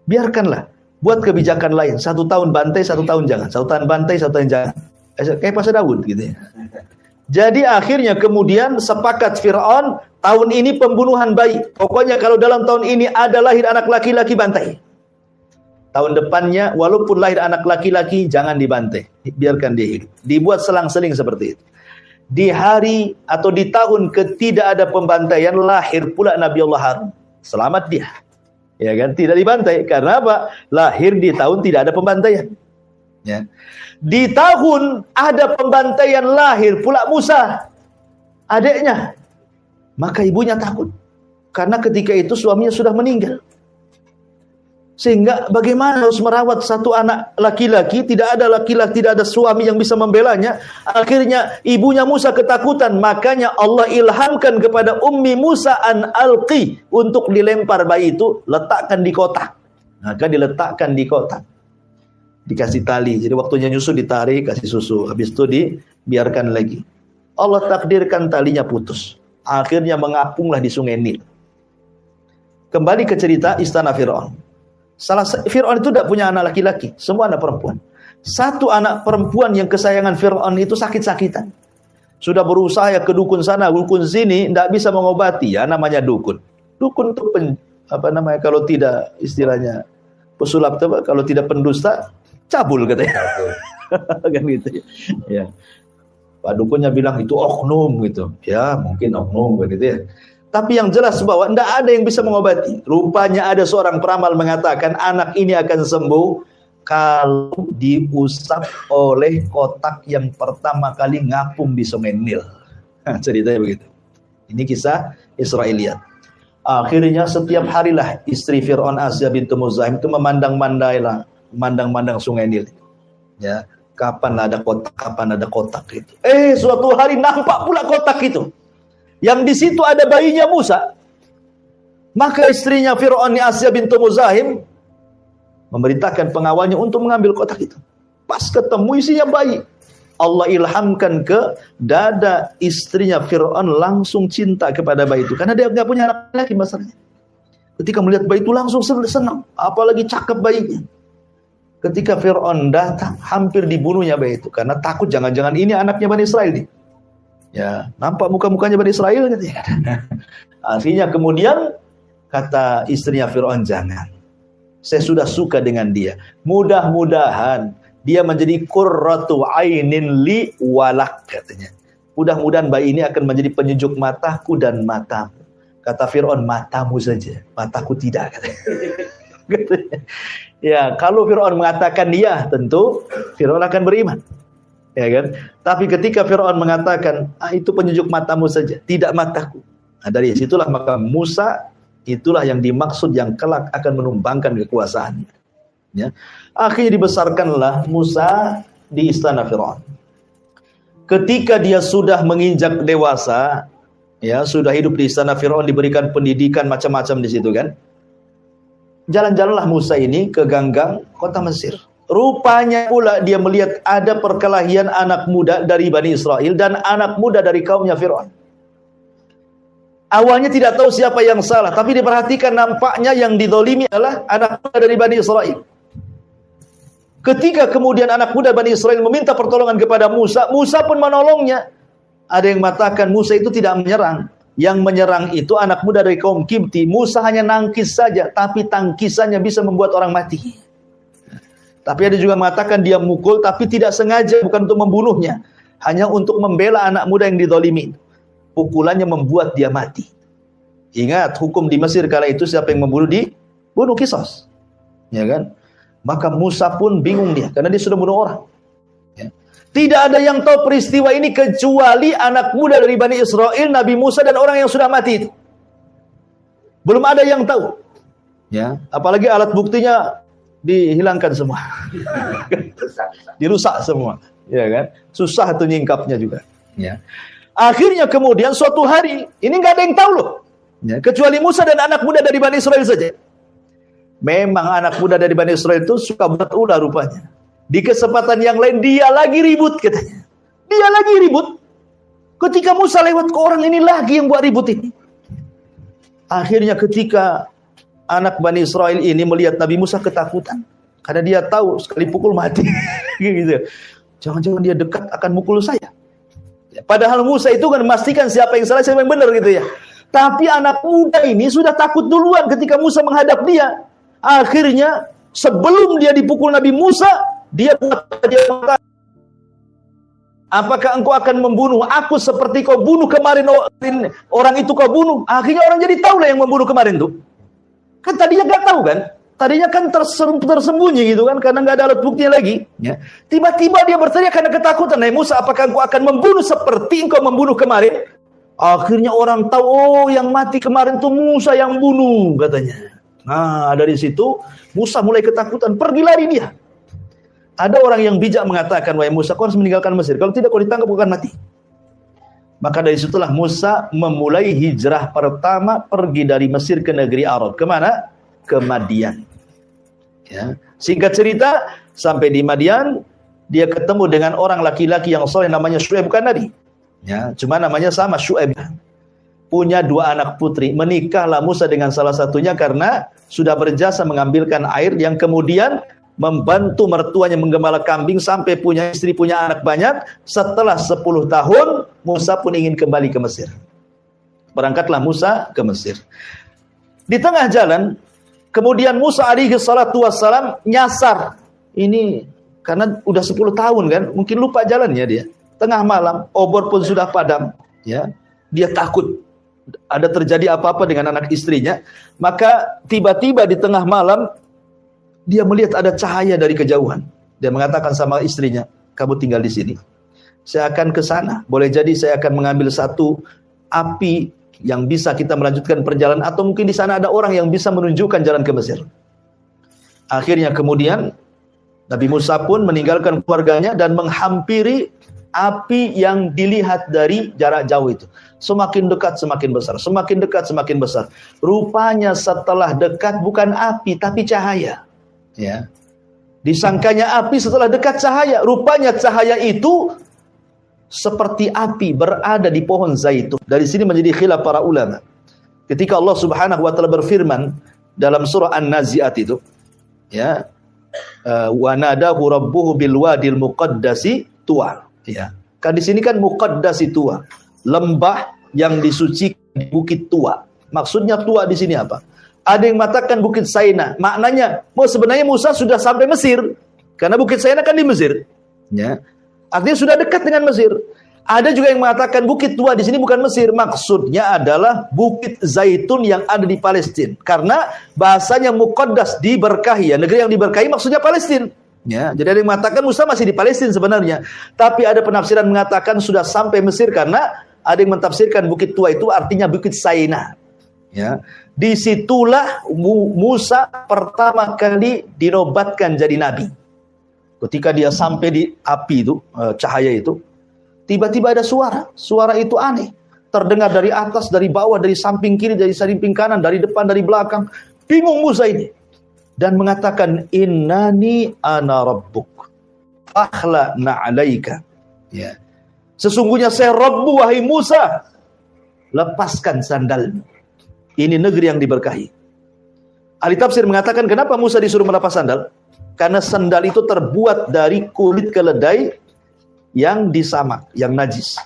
Biarkanlah, buat kebijakan lain. 1 tahun bantai, 1 tahun jangan. 1 tahun bantai, 1 tahun jangan. Kayak Pasal Daud gitu ya. Jadi akhirnya kemudian sepakat Fir'aun, tahun ini pembunuhan bayi. Pokoknya kalau dalam tahun ini ada lahir anak laki-laki, bantai. Tahun depannya walaupun lahir anak laki-laki jangan dibantai, biarkan dia hidup. Dibuat selang-seling seperti itu. Di hari atau di tahun ketidak ada pembantaian, lahir pula Nabi Allah Harun. Selamat dia. Ya kan, tidak dibantai karena apa? Lahir di tahun tidak ada pembantaian. Ya. Di tahun ada pembantaian, lahir pula Musa, adiknya. Maka ibunya takut karena ketika itu suaminya sudah meninggal. Sehingga bagaimana harus merawat satu anak laki-laki, tidak ada laki-laki, tidak ada suami yang bisa membelanya. Akhirnya ibunya Musa ketakutan, makanya Allah ilhamkan kepada Ummi Musa an alqi, untuk dilempar bayi itu, letakkan di kotak. Maka diletakkan di kotak, dikasih tali, jadi waktunya nyusu ditarik, kasih susu, habis itu dibiarkan lagi. Allah takdirkan talinya putus, akhirnya mengapunglah di sungai Nil. Kembali ke cerita istana Fir'aun. Fir'aun itu tidak punya anak laki-laki, semua anak perempuan. Satu anak perempuan yang kesayangan Fir'aun itu sakit-sakitan. Sudah berusaha ya ke dukun sana, dukun sini, tidak bisa mengobati, ya namanya dukun. Dukun itu kalau tidak istilahnya pesulap, kalau tidak pendusta, cabul katanya. Kan gitu ya. Pak dukunnya bilang itu oknum gitu. Ya, mungkin oknum gitu ya. Tapi yang jelas bahwa tidak ada yang bisa mengobati. Rupanya ada seorang peramal mengatakan anak ini akan sembuh kalau diusap oleh kotak yang pertama kali ngapung di sungai Nil. Ceritanya begitu. Ini kisah Israiliyat. Akhirnya setiap harilah istri Fir'aun Asya bintu Muzahim itu memandang sungai Nil. Ya, kapan ada kotak itu. Suatu hari nampak pula kotak itu. Yang di situ ada bayinya Musa. Maka istrinya Fir'aun Asya bintu Muzahim memerintahkan pengawalnya untuk mengambil kotak itu. Pas ketemu isinya bayi, Allah ilhamkan ke dada istrinya Fir'aun langsung cinta kepada bayi itu. Karena dia nggak punya anak lagi masalahnya. Ketika melihat bayi itu langsung senang, apalagi cakep bayinya. Ketika Fir'aun datang, hampir dibunuhnya bayi itu karena takut jangan-jangan ini anaknya Bani Israel nih. Ya, nampak muka-mukanya Bani Israel katanya. Akhirnya kemudian kata istrinya Fir'aun, jangan. Saya sudah suka dengan dia. Mudah-mudahan dia menjadi qurratu ainin li walak katanya. Mudah-mudahan bayi ini akan menjadi penyejuk mataku dan matamu. Kata Fir'aun, matamu saja, mataku tidak katanya. Ya, kalau Fir'aun mengatakan ya, tentu Fir'aun akan beriman. Ya kan? Tapi ketika Fir'aun mengatakan itu penyejuk matamu saja, tidak mataku. Nah, dari situlah maka Musa itulah yang dimaksud yang kelak akan menumbangkan kekuasaannya. Ya. Akhirnya dibesarkanlah Musa di istana Fir'aun. Ketika dia sudah menginjak dewasa, ya sudah hidup di istana Fir'aun, diberikan pendidikan macam-macam di situ kan. Jalan-jalanlah Musa ini ke ganggang kota Mesir. Rupanya pula dia melihat ada perkelahian anak muda dari Bani Israel dan anak muda dari kaumnya Fir'aun. Awalnya tidak tahu siapa yang salah, tapi diperhatikan nampaknya yang dizalimi adalah anak muda dari Bani Israel. Ketika kemudian anak muda Bani Israel meminta pertolongan kepada Musa, Musa pun menolongnya. Ada yang mengatakan Musa itu tidak menyerang. Yang menyerang itu anak muda dari kaum Kipti. Musa hanya nangkis saja, tapi tangkisannya bisa membuat orang mati. Tapi ada juga mengatakan dia mukul, tapi tidak sengaja, bukan untuk membunuhnya. Hanya untuk membela anak muda yang dizalimi. Pukulannya membuat dia mati. Ingat, hukum di Mesir kala itu siapa yang membunuh bunuh kisos, ya kan? Maka Musa pun bingung dia, karena dia sudah bunuh orang. Ya. Tidak ada yang tahu peristiwa ini kecuali anak muda dari Bani Israel, Nabi Musa dan orang yang sudah mati itu. Belum ada yang tahu. Ya, apalagi alat buktinya dihilangkan semua. Dirusak semua, ya kan? Susah tuh nyingkapnya juga, ya. Akhirnya kemudian suatu hari, ini nggak ada yang tahu loh. Ya, kecuali Musa dan anak muda dari Bani Israel saja. Memang anak muda dari Bani Israel itu suka buat ulah rupanya. Di kesempatan yang lain dia lagi ribut katanya. Dia lagi ribut. Ketika Musa lewat ke orang ini lagi yang buat ribut ini. Akhirnya ketika anak Bani Israel ini melihat Nabi Musa ketakutan. Karena dia tahu sekali pukul mati. Gitu. Jangan-jangan dia dekat akan mukul saya. Padahal Musa itu kan memastikan siapa yang salah, siapa yang benar gitu ya. Tapi anak muda ini sudah takut duluan ketika Musa menghadap dia. Akhirnya sebelum dia dipukul Nabi Musa, dia mengatakan, apakah engkau akan membunuh aku seperti kau bunuh kemarin orang itu kau bunuh? Akhirnya orang jadi tahu lah yang membunuh kemarin tuh. Kan tadinya nggak tahu kan? Tadinya kan tersembunyi gitu kan, karena nggak ada alat buktinya lagi. Ya. Tiba-tiba dia berteriak karena ketakutan. Hai Musa, apakah engkau akan membunuh seperti engkau membunuh kemarin? Akhirnya orang tahu, oh yang mati kemarin tuh Musa yang bunuh katanya. Nah dari situ Musa mulai ketakutan, pergi lari dia. Ada orang yang bijak mengatakan, wahai Musa, kau harus meninggalkan Mesir. Kalau tidak kau ditangkap kau akan mati. Maka dari situlah Musa memulai hijrah pertama pergi dari Mesir ke negeri Arab. Kemana? Ke Madian. Ya. Singkat cerita, sampai di Madian, dia ketemu dengan orang laki-laki yang soleh namanya Syuaib, bukan Nabi. Ya, cuma namanya sama Syuaib. Punya 2 anak putri. Menikahlah Musa dengan salah satunya karena sudah berjasa mengambilkan air yang kemudian membantu mertuanya menggembala kambing sampai punya istri, punya anak banyak. Setelah 10 tahun, Musa pun ingin kembali ke Mesir. Berangkatlah Musa ke Mesir. Di tengah jalan, kemudian Musa alaihi salatu wassalam nyasar. Ini karena udah 10 tahun kan, mungkin lupa jalannya dia. Tengah malam, obor pun sudah padam, ya. Dia takut ada terjadi apa-apa dengan anak istrinya. Maka tiba-tiba di tengah malam dia melihat ada cahaya dari kejauhan. Dia mengatakan sama istrinya, "Kamu tinggal di sini. Saya akan ke sana. Boleh jadi saya akan mengambil satu api yang bisa kita melanjutkan perjalanan, atau mungkin di sana ada orang yang bisa menunjukkan jalan ke Mesir." Akhirnya kemudian Nabi Musa pun meninggalkan keluarganya dan menghampiri api yang dilihat dari jarak jauh itu. Semakin dekat semakin besar, semakin dekat semakin besar. Rupanya setelah dekat bukan api tapi cahaya. Ya. Disangkanya api, setelah dekat cahaya. Rupanya cahaya itu seperti api berada di pohon zaitun. Dari sini menjadi khilaf para ulama. Ketika Allah Subhanahu wa taala berfirman dalam surah An-Nazi'at itu, ya, wa nadahu rabbuhu bil wadil muqaddasi tuwa. Ya. Kan di sini kan muqaddasi tuwa, lembah yang disucikan di bukit tua. Maksudnya tua di sini apa? Ada yang mengatakan Bukit Saina. Maknanya, sebenarnya Musa sudah sampai Mesir. Karena Bukit Saina kan di Mesir. Ya. Artinya sudah dekat dengan Mesir. Ada juga yang mengatakan Bukit Tua di sini bukan Mesir. Maksudnya adalah Bukit Zaitun yang ada di Palestina. Karena bahasanya muqaddas, diberkahi. Ya. Negeri yang diberkahi maksudnya Palestina. Ya. Jadi ada yang mengatakan Musa masih di Palestina sebenarnya. Tapi ada penafsiran mengatakan sudah sampai Mesir karena ada yang mentafsirkan Bukit Tua itu artinya Bukit Saina. Ya. Disitulah Musa pertama kali dinobatkan jadi nabi. Ketika dia sampai di api itu, cahaya itu, tiba-tiba ada suara. Suara itu aneh. Terdengar dari atas, dari bawah, dari samping kiri, dari samping kanan, dari depan, dari belakang. Bingung Musa ini. Dan mengatakan, innani ana rabbuk. Akhla'na alaika. Ya. Sesungguhnya saya Rabbu, wahai Musa. Lepaskan sandalmu. Ini negeri yang diberkahi. Ahli tafsir mengatakan, kenapa Musa disuruh melepas sandal? Karena sandal itu terbuat dari kulit keledai yang disamak, yang najis.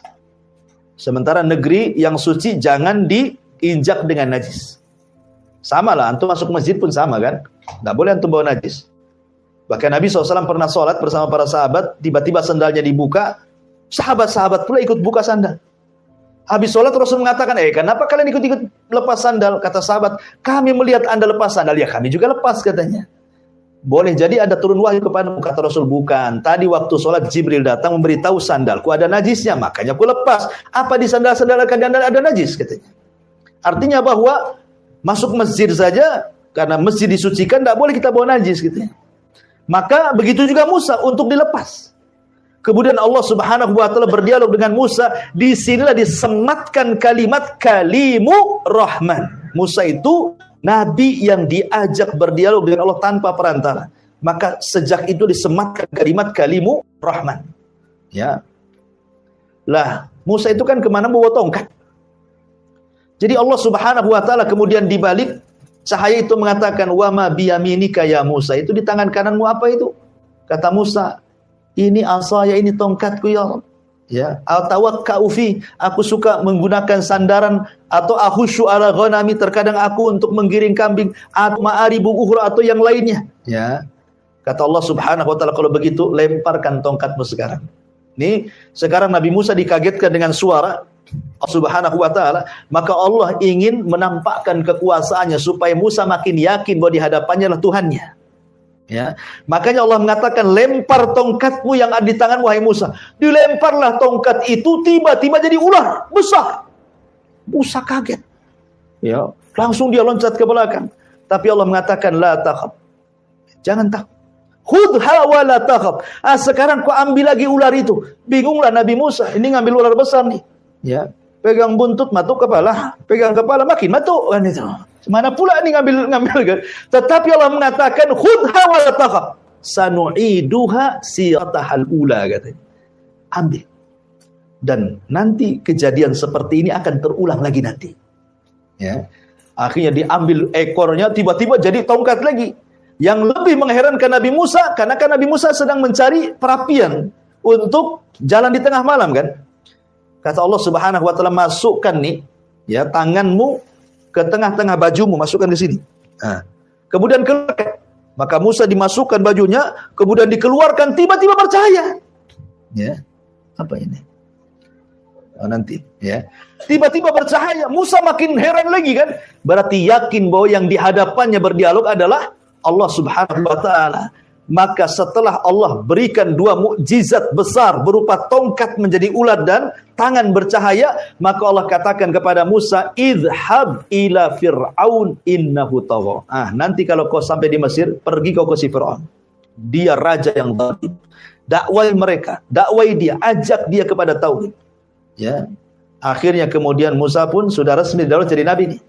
Sementara negeri yang suci jangan diinjak dengan najis. Sama lah, antum masuk masjid pun sama kan? Nggak boleh antum bawa najis. Bahkan Nabi SAW pernah sholat bersama para sahabat, tiba-tiba sandalnya dibuka, sahabat-sahabat pula ikut buka sandal. Habis sholat Rasul mengatakan, kenapa kalian ikut-ikut lepas sandal? Kata sahabat, kami melihat Anda lepas sandal. Ya kami juga lepas katanya. Boleh jadi ada turun wahyu kepadamu. Kata Rasul, bukan. Tadi waktu sholat Jibril datang memberitahu sandalku ada najisnya. Makanya aku lepas. Apa di sandal-sandal ada najis katanya. Artinya bahwa masuk masjid saja, karena masjid disucikan, tidak boleh kita bawa najis gitu. Maka begitu juga Musa untuk dilepas. Kemudian Allah Subhanahu wa taala berdialog dengan Musa, disinilah disematkan kalimat kalimu rahman. Musa itu nabi yang diajak berdialog dengan Allah tanpa perantara. Maka sejak itu disematkan kalimat kalimu rahman. Ya. Lah, Musa itu kan kemana bawa tongkat. Jadi Allah Subhanahu wa taala kemudian dibalik cahaya itu mengatakan, wa ma biyaminika ya Musa, itu di tangan kananmu apa itu? Kata Musa, ini asaya, ini tongkatku ya Rabb. Ya, atawakka'u fi, aku suka menggunakan sandaran, atau ahusyu ala ghanami, terkadang aku untuk menggiring kambing, atau ma'aribu ukhra, atau yang lainnya. Ya. Kata Allah Subhanahu wa taala, kalau begitu lemparkan tongkatmu sekarang. Nih, sekarang Nabi Musa dikagetkan dengan suara Allah Subhanahu wa taala, maka Allah ingin menampakkan kekuasaannya supaya Musa makin yakin bahwa di hadapannya adalah Tuhannya. Ya, makanya Allah mengatakan, lempar tongkatmu yang ada di tanganmu wahai Musa. Dilemparlah tongkat itu, tiba-tiba jadi ular besar. Musa kaget. Ya, langsung dia loncat ke belakang. Tapi Allah mengatakan, la takhaf. Jangan takut. Khudha wa la takhaf. Sekarang kau ambil lagi ular itu. Bingunglah Nabi Musa, ini ngambil ular besar nih. Ya, pegang buntut matuk kepala, pegang kepala makin matuk kan itu. Mana pula ini ngambil. Tetapi Allah mengatakan, khudha wa la takhaf, sanu'iduha siratahal ula, katanya. Ambil. Dan nanti kejadian seperti ini akan terulang lagi nanti. Ya. Akhirnya diambil ekornya, tiba-tiba jadi tongkat lagi. Yang lebih mengherankan Nabi Musa, karena kan Nabi Musa sedang mencari perapian untuk jalan di tengah malam kan. Kata Allah Subhanahu wa taala, masukkan nih ya tanganmu ke tengah-tengah bajumu, masukkan di sini. Nah, kemudian keluarkan. Maka Musa dimasukkan bajunya, kemudian dikeluarkan, tiba-tiba bercahaya. Ya. Apa ini? Nanti ya. Tiba-tiba bercahaya. Musa makin heran lagi kan? Berarti yakin bahwa yang di hadapannya berdialog adalah Allah Subhanahu wa taala. Maka setelah Allah berikan dua mukjizat besar berupa tongkat menjadi ular dan tangan bercahaya, maka Allah katakan kepada Musa, idhab ila fir'aun innahu tagha. Nanti kalau kau sampai di Mesir, pergi kau ke si Fir'aun. Dia raja yang zalim. Dakwai mereka, dakwai dia, ajak dia kepada tauhid. Ya. Akhirnya kemudian Musa pun sudah resmi jadi nabi nih.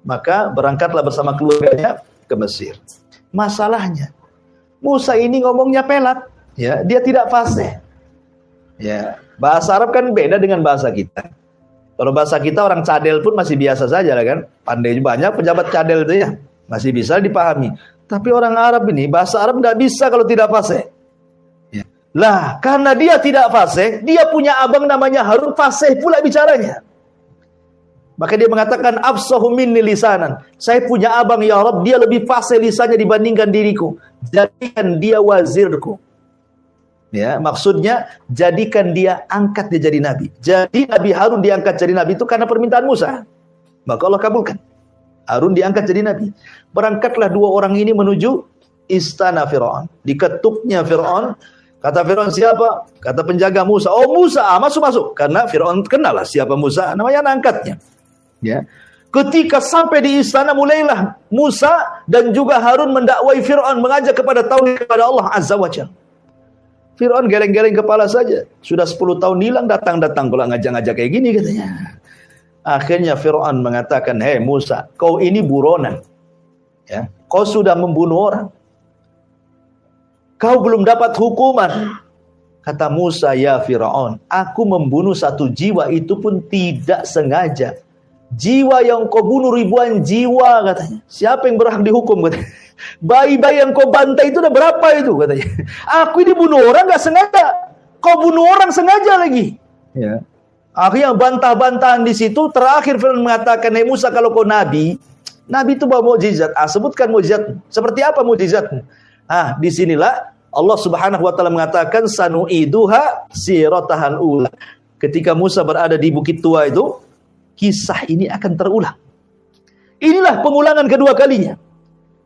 Maka berangkatlah bersama keluarganya ke Mesir. Masalahnya, Musa ini ngomongnya pelat, ya, dia tidak fasih. Ya, bahasa Arab kan beda dengan bahasa kita. Kalau bahasa kita orang cadel pun masih biasa saja lah kan. Pandai banyak pejabat cadel itu ya, masih bisa dipahami. Tapi orang Arab ini bahasa Arab tidak bisa kalau tidak fasih. Ya. Lah, karena dia tidak fasih, dia punya abang namanya Harun, fasih pula bicaranya. Maka dia mengatakan, afsahu minni lisanan. Saya punya abang ya Rabb, dia lebih fasih lisannya dibandingkan diriku. Jadikan dia wazirku. Ya, maksudnya jadikan dia, angkat dia jadi nabi. Jadi Nabi Harun diangkat jadi nabi itu karena permintaan Musa. Maka Allah kabulkan. Harun diangkat jadi nabi. Berangkatlah dua orang ini menuju istana Fir'aun. Diketuknya Fir'aun. Kata Fir'aun, siapa? Kata penjaga Musa. Oh Musa, masuk-masuk. Karena Fir'aun kenal lah siapa Musa. Namanya anak angkatnya. Ya. Ketika sampai di istana, mulailah Musa dan juga Harun mendakwai Fir'aun, mengajak kepada tauhid kepada Allah Azza wa Jalla. Fir'aun geleng-geleng kepala saja. Sudah 10 tahun hilang, datang-datang pula ngajak-ngajak kayak gini katanya. Akhirnya Fir'aun mengatakan, hei Musa, kau ini buronan. Ya. Kau sudah membunuh orang. Kau belum dapat hukuman. Kata Musa, ya Fir'aun, aku membunuh satu jiwa itu pun tidak sengaja. Jiwa yang kau bunuh ribuan jiwa katanya. Siapa yang berhak dihukum katanya? Bayi-bayi yang kau bantai itu udah berapa itu katanya? Aku ini bunuh orang gak sengaja. Kau bunuh orang sengaja lagi. Ya. Akhirnya bantah-bantahan di situ. Terakhir Fir'aun mengatakan, hey Musa, kalau kau nabi, nabi itu bawa mukjizat. Sebutkan mukjizat. Seperti apa mukjizatmu? Disinilah Allah Subhanahu wa taala mengatakan, sanu'iduha siratahal ula. ketika Musa berada di Bukit Tua itu, kisah ini akan terulang. Inilah pengulangan kedua kalinya.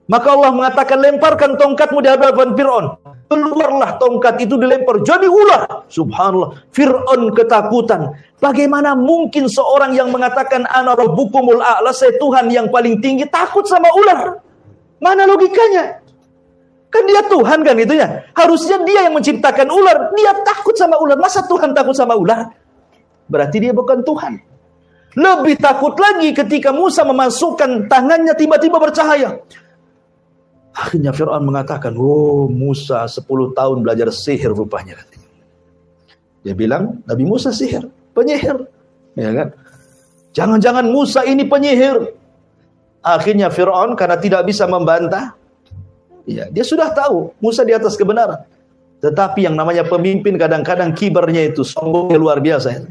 Maka Allah mengatakan, lemparkan tongkatmu di hadapan Fir'aun. Keluarlah tongkat itu dilempar, jadi ular. Subhanallah, Fir'aun ketakutan. Bagaimana mungkin seorang yang mengatakan ana rabbukumul a'la, saya Tuhan yang paling tinggi, takut sama ular? Mana logikanya? Kan dia Tuhan kan itu ya. Harusnya dia yang menciptakan ular, dia takut sama ular. Masa Tuhan takut sama ular? Berarti dia bukan Tuhan. Lebih takut lagi ketika Musa memasukkan tangannya tiba-tiba bercahaya. Akhirnya Fir'aun mengatakan, oh Musa 10 tahun belajar sihir rupanya. Dia bilang, Nabi Musa sihir, penyihir. Ya kan? Jangan-jangan Musa ini penyihir. Akhirnya Fir'aun karena tidak bisa membantah, ya, dia sudah tahu Musa di atas kebenaran. Tetapi yang namanya pemimpin kadang-kadang kibarnya itu sombongnya luar biasa.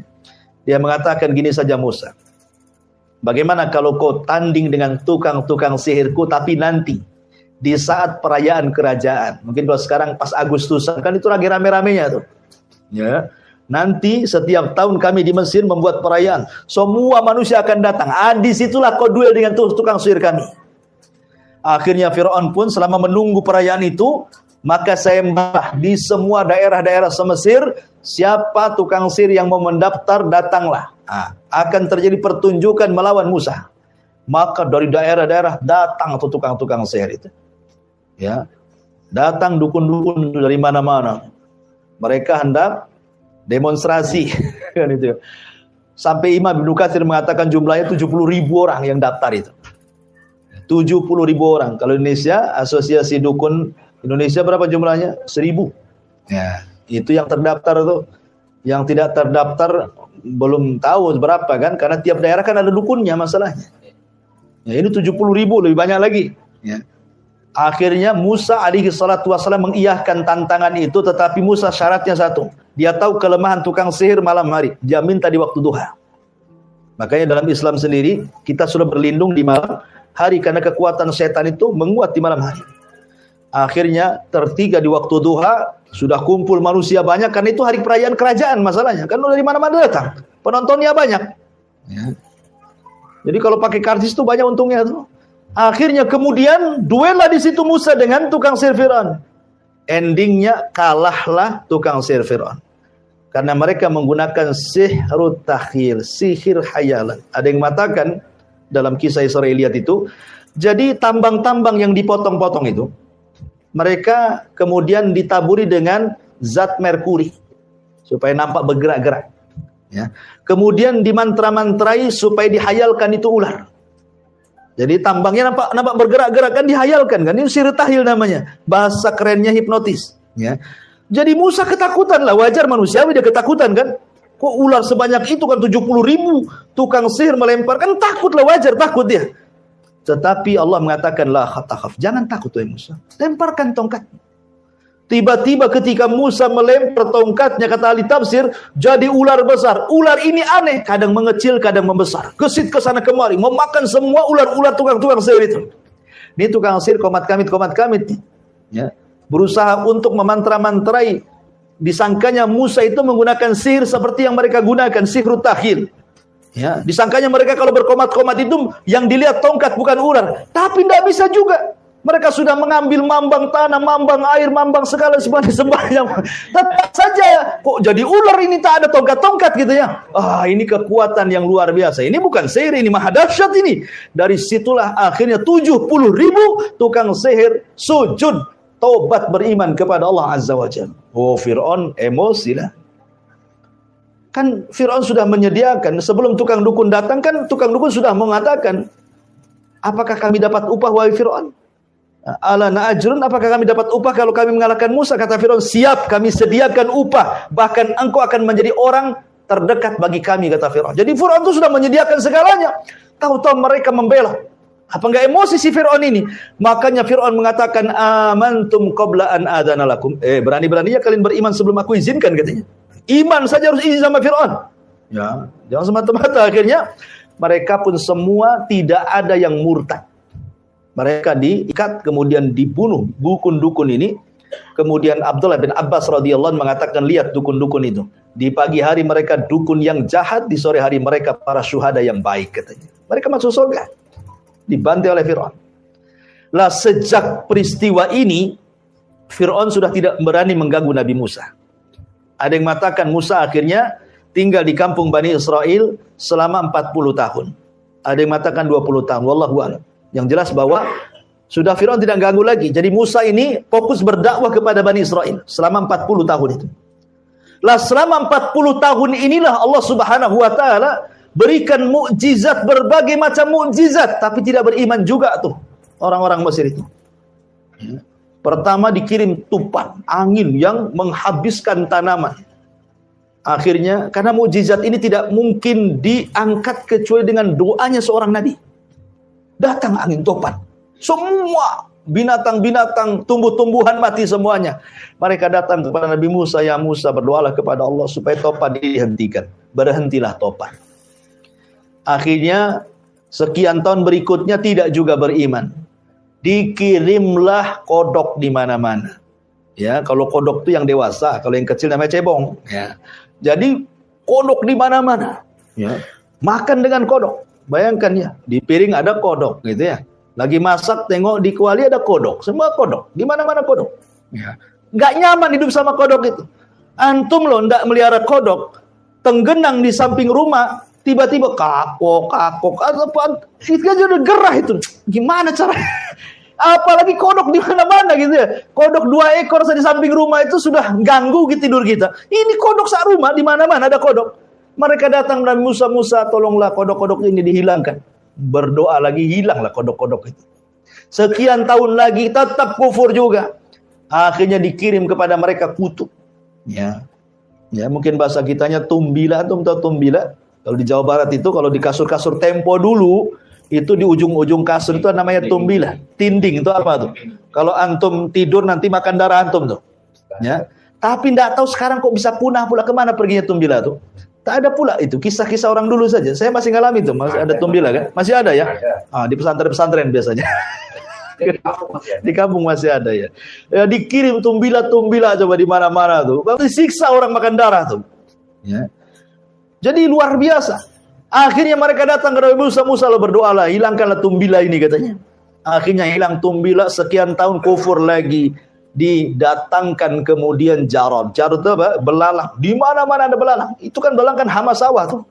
Dia mengatakan gini saja, Musa, bagaimana kalau kau tanding dengan tukang-tukang sihirku, tapi nanti di saat perayaan kerajaan, mungkin kalau sekarang pas Agustusan, kan itu lagi rame-ramenya tuh. Ya, nanti setiap tahun kami di Mesir membuat perayaan, semua manusia akan datang. Disitulah kau duel dengan tukang sihir kami. Akhirnya Fir'aun pun selama menunggu perayaan itu, maka saya membah di semua daerah-daerah se-Mesir, siapa tukang sihir yang mau mendaftar, datanglah. Akan terjadi pertunjukan melawan Musa. Maka dari daerah-daerah datang tuh tukang-tukang sihir itu. Ya, datang dukun-dukun dari mana-mana. Mereka hendak demonstrasi kan itu. Sampai Imam Ibnu Katsir mengatakan jumlahnya 70.000 orang yang daftar itu. 70.000 orang. Kalau Indonesia, Asosiasi Dukun Indonesia berapa jumlahnya? 1.000. Ya, itu yang terdaftar tuh. Yang tidak terdaftar belum tahu berapa kan, karena tiap daerah kan ada dukunnya masalahnya. Ya, ini 70.000 lebih banyak lagi. Ya. Akhirnya Musa alaihi salatu wasallam mengiyahkan tantangan itu, tetapi Musa syaratnya satu. Dia tahu kelemahan tukang sihir malam hari. Dia minta di waktu duha. Makanya dalam Islam sendiri, kita sudah berlindung di malam hari, karena kekuatan setan itu menguat di malam hari. Akhirnya tertiga di waktu duha, sudah kumpul manusia banyak, karena itu hari perayaan kerajaan masalahnya. Kan dari mana-mana datang. Penontonnya banyak. Ya. Jadi kalau pakai karcis itu banyak untungnya tuh. Akhirnya kemudian duellah di situ Musa dengan tukang sihir Fir'aun. Endingnya kalahlah tukang sihir Fir'aun. Karena mereka menggunakan sihrut takhil, sihir hayalan. Ada yang mengatakan dalam kisah Israiliyat itu, jadi tambang-tambang yang dipotong-potong itu, mereka kemudian ditaburi dengan zat merkuri supaya nampak bergerak-gerak. Ya. Kemudian dimantra-mantrai supaya dihayalkan itu ular. Jadi tambangnya nampak bergerak-gerak, kan dihayalkan kan, ini sihir tahlil namanya, bahasa kerennya hipnotis. Ya. Jadi Musa ketakutan lah, wajar manusiawi dia ketakutan kan. Kok ular sebanyak itu kan, 70.000 tukang sihir melempar, kan takut lah, wajar takut dia. Tetapi Allah mengatakan la khatakaf, jangan takut wahai Musa, lemparkan tongkat. Tiba-tiba ketika Musa melempar tongkatnya, kata ahli tafsir, jadi ular besar. Ular ini aneh, kadang mengecil, kadang membesar. Gesit ke sana kemari, memakan semua ular-ular tukang-tukang sihir itu. Ini tukang sihir komat kamit. Ya. Berusaha untuk memantra-mantrai. Disangkanya Musa itu menggunakan sihir seperti yang mereka gunakan, sihrut takhil. Ya. Disangkanya mereka kalau berkomat-komat itu yang dilihat tongkat bukan ular. Tapi tidak bisa juga. Mereka sudah mengambil mambang tanah, mambang air, mambang segala sebanyak. Tetap saja kok jadi ular ini, tak ada tongkat-tongkat gitu ya. Ini kekuatan yang luar biasa. Ini bukan sihir, ini maha dahsyat ini. Dari situlah akhirnya 70.000 tukang sihir sujud, taubat, beriman kepada Allah Azza wa Jalla. Fir'aun emosi lah. Kan Fir'aun sudah menyediakan, sebelum tukang dukun datang kan tukang dukun sudah mengatakan, apakah kami dapat upah wahai Fir'aun? Ala na'ajrun, apakah kami dapat upah kalau kami mengalahkan Musa? Kata Fir'aun, siap, kami sediakan upah, bahkan engkau akan menjadi orang terdekat bagi kami, kata Fir'aun. Jadi Fir'aun itu sudah menyediakan segalanya. Tahu-tahu mereka membela. Apa enggak emosi si Fir'aun ini? Makanya Fir'aun mengatakan, amantum qabla an adana lakum. Berani-beraninya kalian beriman sebelum aku izinkan, katanya. Iman saja harus izin sama Fir'aun. Ya, jangan semata-mata. Akhirnya mereka pun semua tidak ada yang murtad. Mereka diikat kemudian dibunuh. Dukun-dukun ini Kemudian Abdullah bin Abbas radhiyallahu anhu mengatakan, lihat dukun-dukun itu. Di pagi hari mereka dukun yang jahat, di sore hari mereka para syuhada yang baik, katanya. Mereka masuk surga. Dibantai oleh Fir'aun. Lah sejak peristiwa ini, Fir'aun sudah tidak berani mengganggu Nabi Musa. Ada yang mengatakan Musa akhirnya tinggal di kampung Bani Israel selama 40 tahun. Ada yang mengatakan 20 tahun. Wallahu a'lam. Yang jelas bahwa sudah Fir'aun tidak ganggu lagi. Jadi Musa ini fokus berdakwah kepada Bani Israel selama 40 tahun itu. Lah selama 40 tahun inilah Allah Subhanahu wa taala berikan mukjizat, berbagai macam mukjizat, tapi tidak beriman juga tuh orang-orang Mesir itu. Pertama dikirim tufan, angin yang menghabiskan tanaman. Akhirnya karena mukjizat ini tidak mungkin diangkat kecuali dengan doanya seorang nabi. Datang angin tufan. Semua binatang-binatang, tumbuh-tumbuhan mati semuanya. Mereka datang kepada Nabi Musa, ya Musa, berdoalah kepada Allah supaya topan dihentikan. Berhentilah topan. Akhirnya sekian tahun berikutnya tidak juga beriman. Dikirimlah kodok di mana-mana. Ya, kalau kodok itu yang dewasa, kalau yang kecil namanya cebong. Ya. Jadi kodok di mana-mana. Ya. Makan dengan kodok. Bayangkan ya, di piring ada kodok, gitu ya. Lagi masak, tengok di kuali ada kodok. Semua kodok. Di mana-mana kodok. Ya. Nggak nyaman hidup sama kodok itu. Antum loh nggak melihara kodok, tenggenang di samping rumah, tiba-tiba kakok. Itu aja udah gerah itu. Gimana cara? Apalagi kodok di mana-mana gitu ya. Kodok 2 ekor di samping rumah itu sudah ganggu tidur kita. Ini kodok sak rumah, di mana-mana ada kodok. Mereka datang dan Musa, tolonglah kodok-kodok ini dihilangkan. Berdoa lagi, hilanglah kodok-kodok itu. Sekian tahun lagi tetap kufur juga. Akhirnya dikirim kepada mereka kutub. Ya, mungkin bahasa kitanya tumbila, tahu tumbila? Kalau di Jawa Barat itu, kalau di kasur-kasur Tempo dulu, itu di ujung-ujung kasur itu namanya tumbila. Tinding itu apa tuh? Kalau antum tidur nanti makan darah antum tuh. Ya. Tapi tidak tahu sekarang kok bisa punah pula, kemana perginya tumbila tuh? Tak ada pula itu, kisah-kisah orang dulu saja. Saya masih ngalami itu, masih ada tumbila kan? Masih ada ya? Di pesantren-pesantren biasanya. Di kampung masih ada ya. Dikirim tumbila coba di mana-mana tuh. Berarti siksa orang makan darah tuh. Ya. Jadi luar biasa. Akhirnya mereka datang ke Nabi Musa, lo berdoalah, hilangkanlah tumbila ini katanya. Akhirnya hilang tumbila, sekian tahun kufur lagi. Didatangkan kemudian jarod. Jarod itu apa? Belalang. Di mana-mana ada belalang. Itu kan belalang kan hama sawah tuh.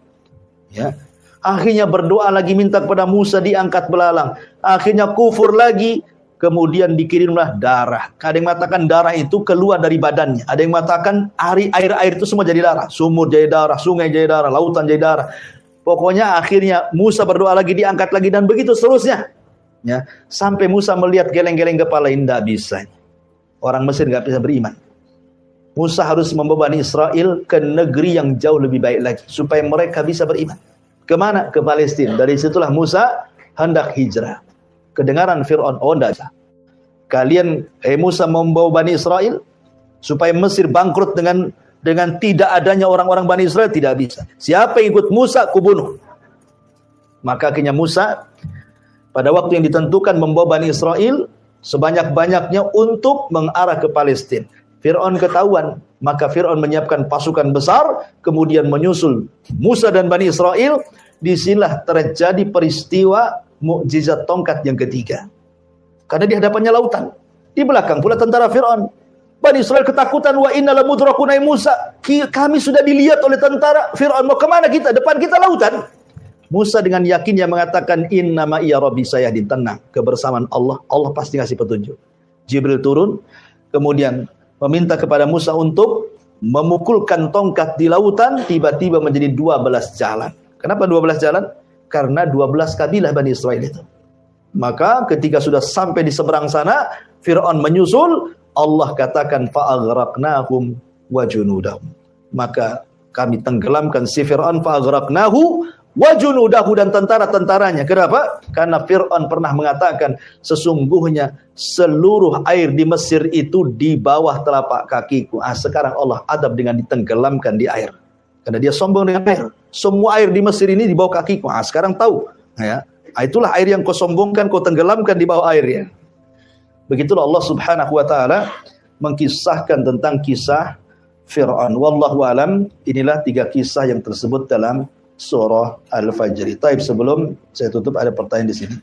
Ya. Akhirnya berdoa lagi, minta kepada Musa diangkat belalang. Akhirnya kufur lagi. Kemudian dikirimlah darah. Ada yang mengatakan darah itu keluar dari badannya. Ada yang mengatakan air itu semua jadi darah. Sumur jadi darah, sungai jadi darah, lautan jadi darah. Pokoknya akhirnya Musa berdoa lagi, diangkat lagi, dan begitu seterusnya. Ya. Sampai Musa melihat geleng-geleng kepala, tidak bisa. Orang Mesir nggak bisa beriman. Musa harus membawa Bani Israel ke negeri yang jauh lebih baik lagi supaya mereka bisa beriman. Kemana? Ke Palestina. Dari situlah Musa hendak hijrah. Kedengaran Fir'aun, oh enggak. Kalian, Musa membawa Bani Israel supaya Mesir bangkrut dengan tidak adanya orang-orang Bani Israel, tidak bisa. Siapa yang ikut Musa, kubunuh. Maka akhirnya Musa pada waktu yang ditentukan membawa Bani Israel sebanyak-banyaknya untuk mengarah ke Palestina. Fir'aun ketahuan, maka Fir'aun menyiapkan pasukan besar, kemudian menyusul Musa dan Bani Israel. Disinilah terjadi peristiwa mukjizat tongkat yang ketiga. Karena di hadapannya lautan, di belakang pula tentara Fir'aun. Bani Israel ketakutan, wa inna lamudrakuna Musa. Kami sudah dilihat oleh tentara Fir'aun, mau kemana kita? Depan kita lautan. Musa dengan yakinnya mengatakan, innama iya rabbi sayahdin, tenang, kebersamaan Allah pasti ngasih petunjuk. Jibril turun, kemudian meminta kepada Musa untuk memukulkan tongkat di lautan, tiba-tiba menjadi 12 jalan. Kenapa 12 jalan? Karena 12 kabilah Bani Israel itu. Maka ketika sudah sampai di seberang sana, Fir'aun menyusul, Allah katakan, fa'aghraqnahum wa junudahum. Maka kami tenggelamkan si Fir'aun, fa'aghraqnahu wa junudahu, dan tentara-tentaranya. Kenapa? Karena Fir'aun pernah mengatakan, sesungguhnya seluruh air di Mesir itu di bawah telapak kakiku. Sekarang Allah adab dengan ditenggelamkan di air. Karena dia sombong dengan air. Semua air di Mesir ini di bawah kakiku. Sekarang tahu. Ya. Itulah air yang kau sombongkan, kau tenggelamkan di bawah air ya. Begitulah Allah Subhanahu wa ta'ala mengkisahkan tentang kisah Fir'aun. Wallahu alam, inilah 3 kisah yang tersebut dalam surah Al-Fajr. Taib, sebelum saya tutup ada pertanyaan di sini.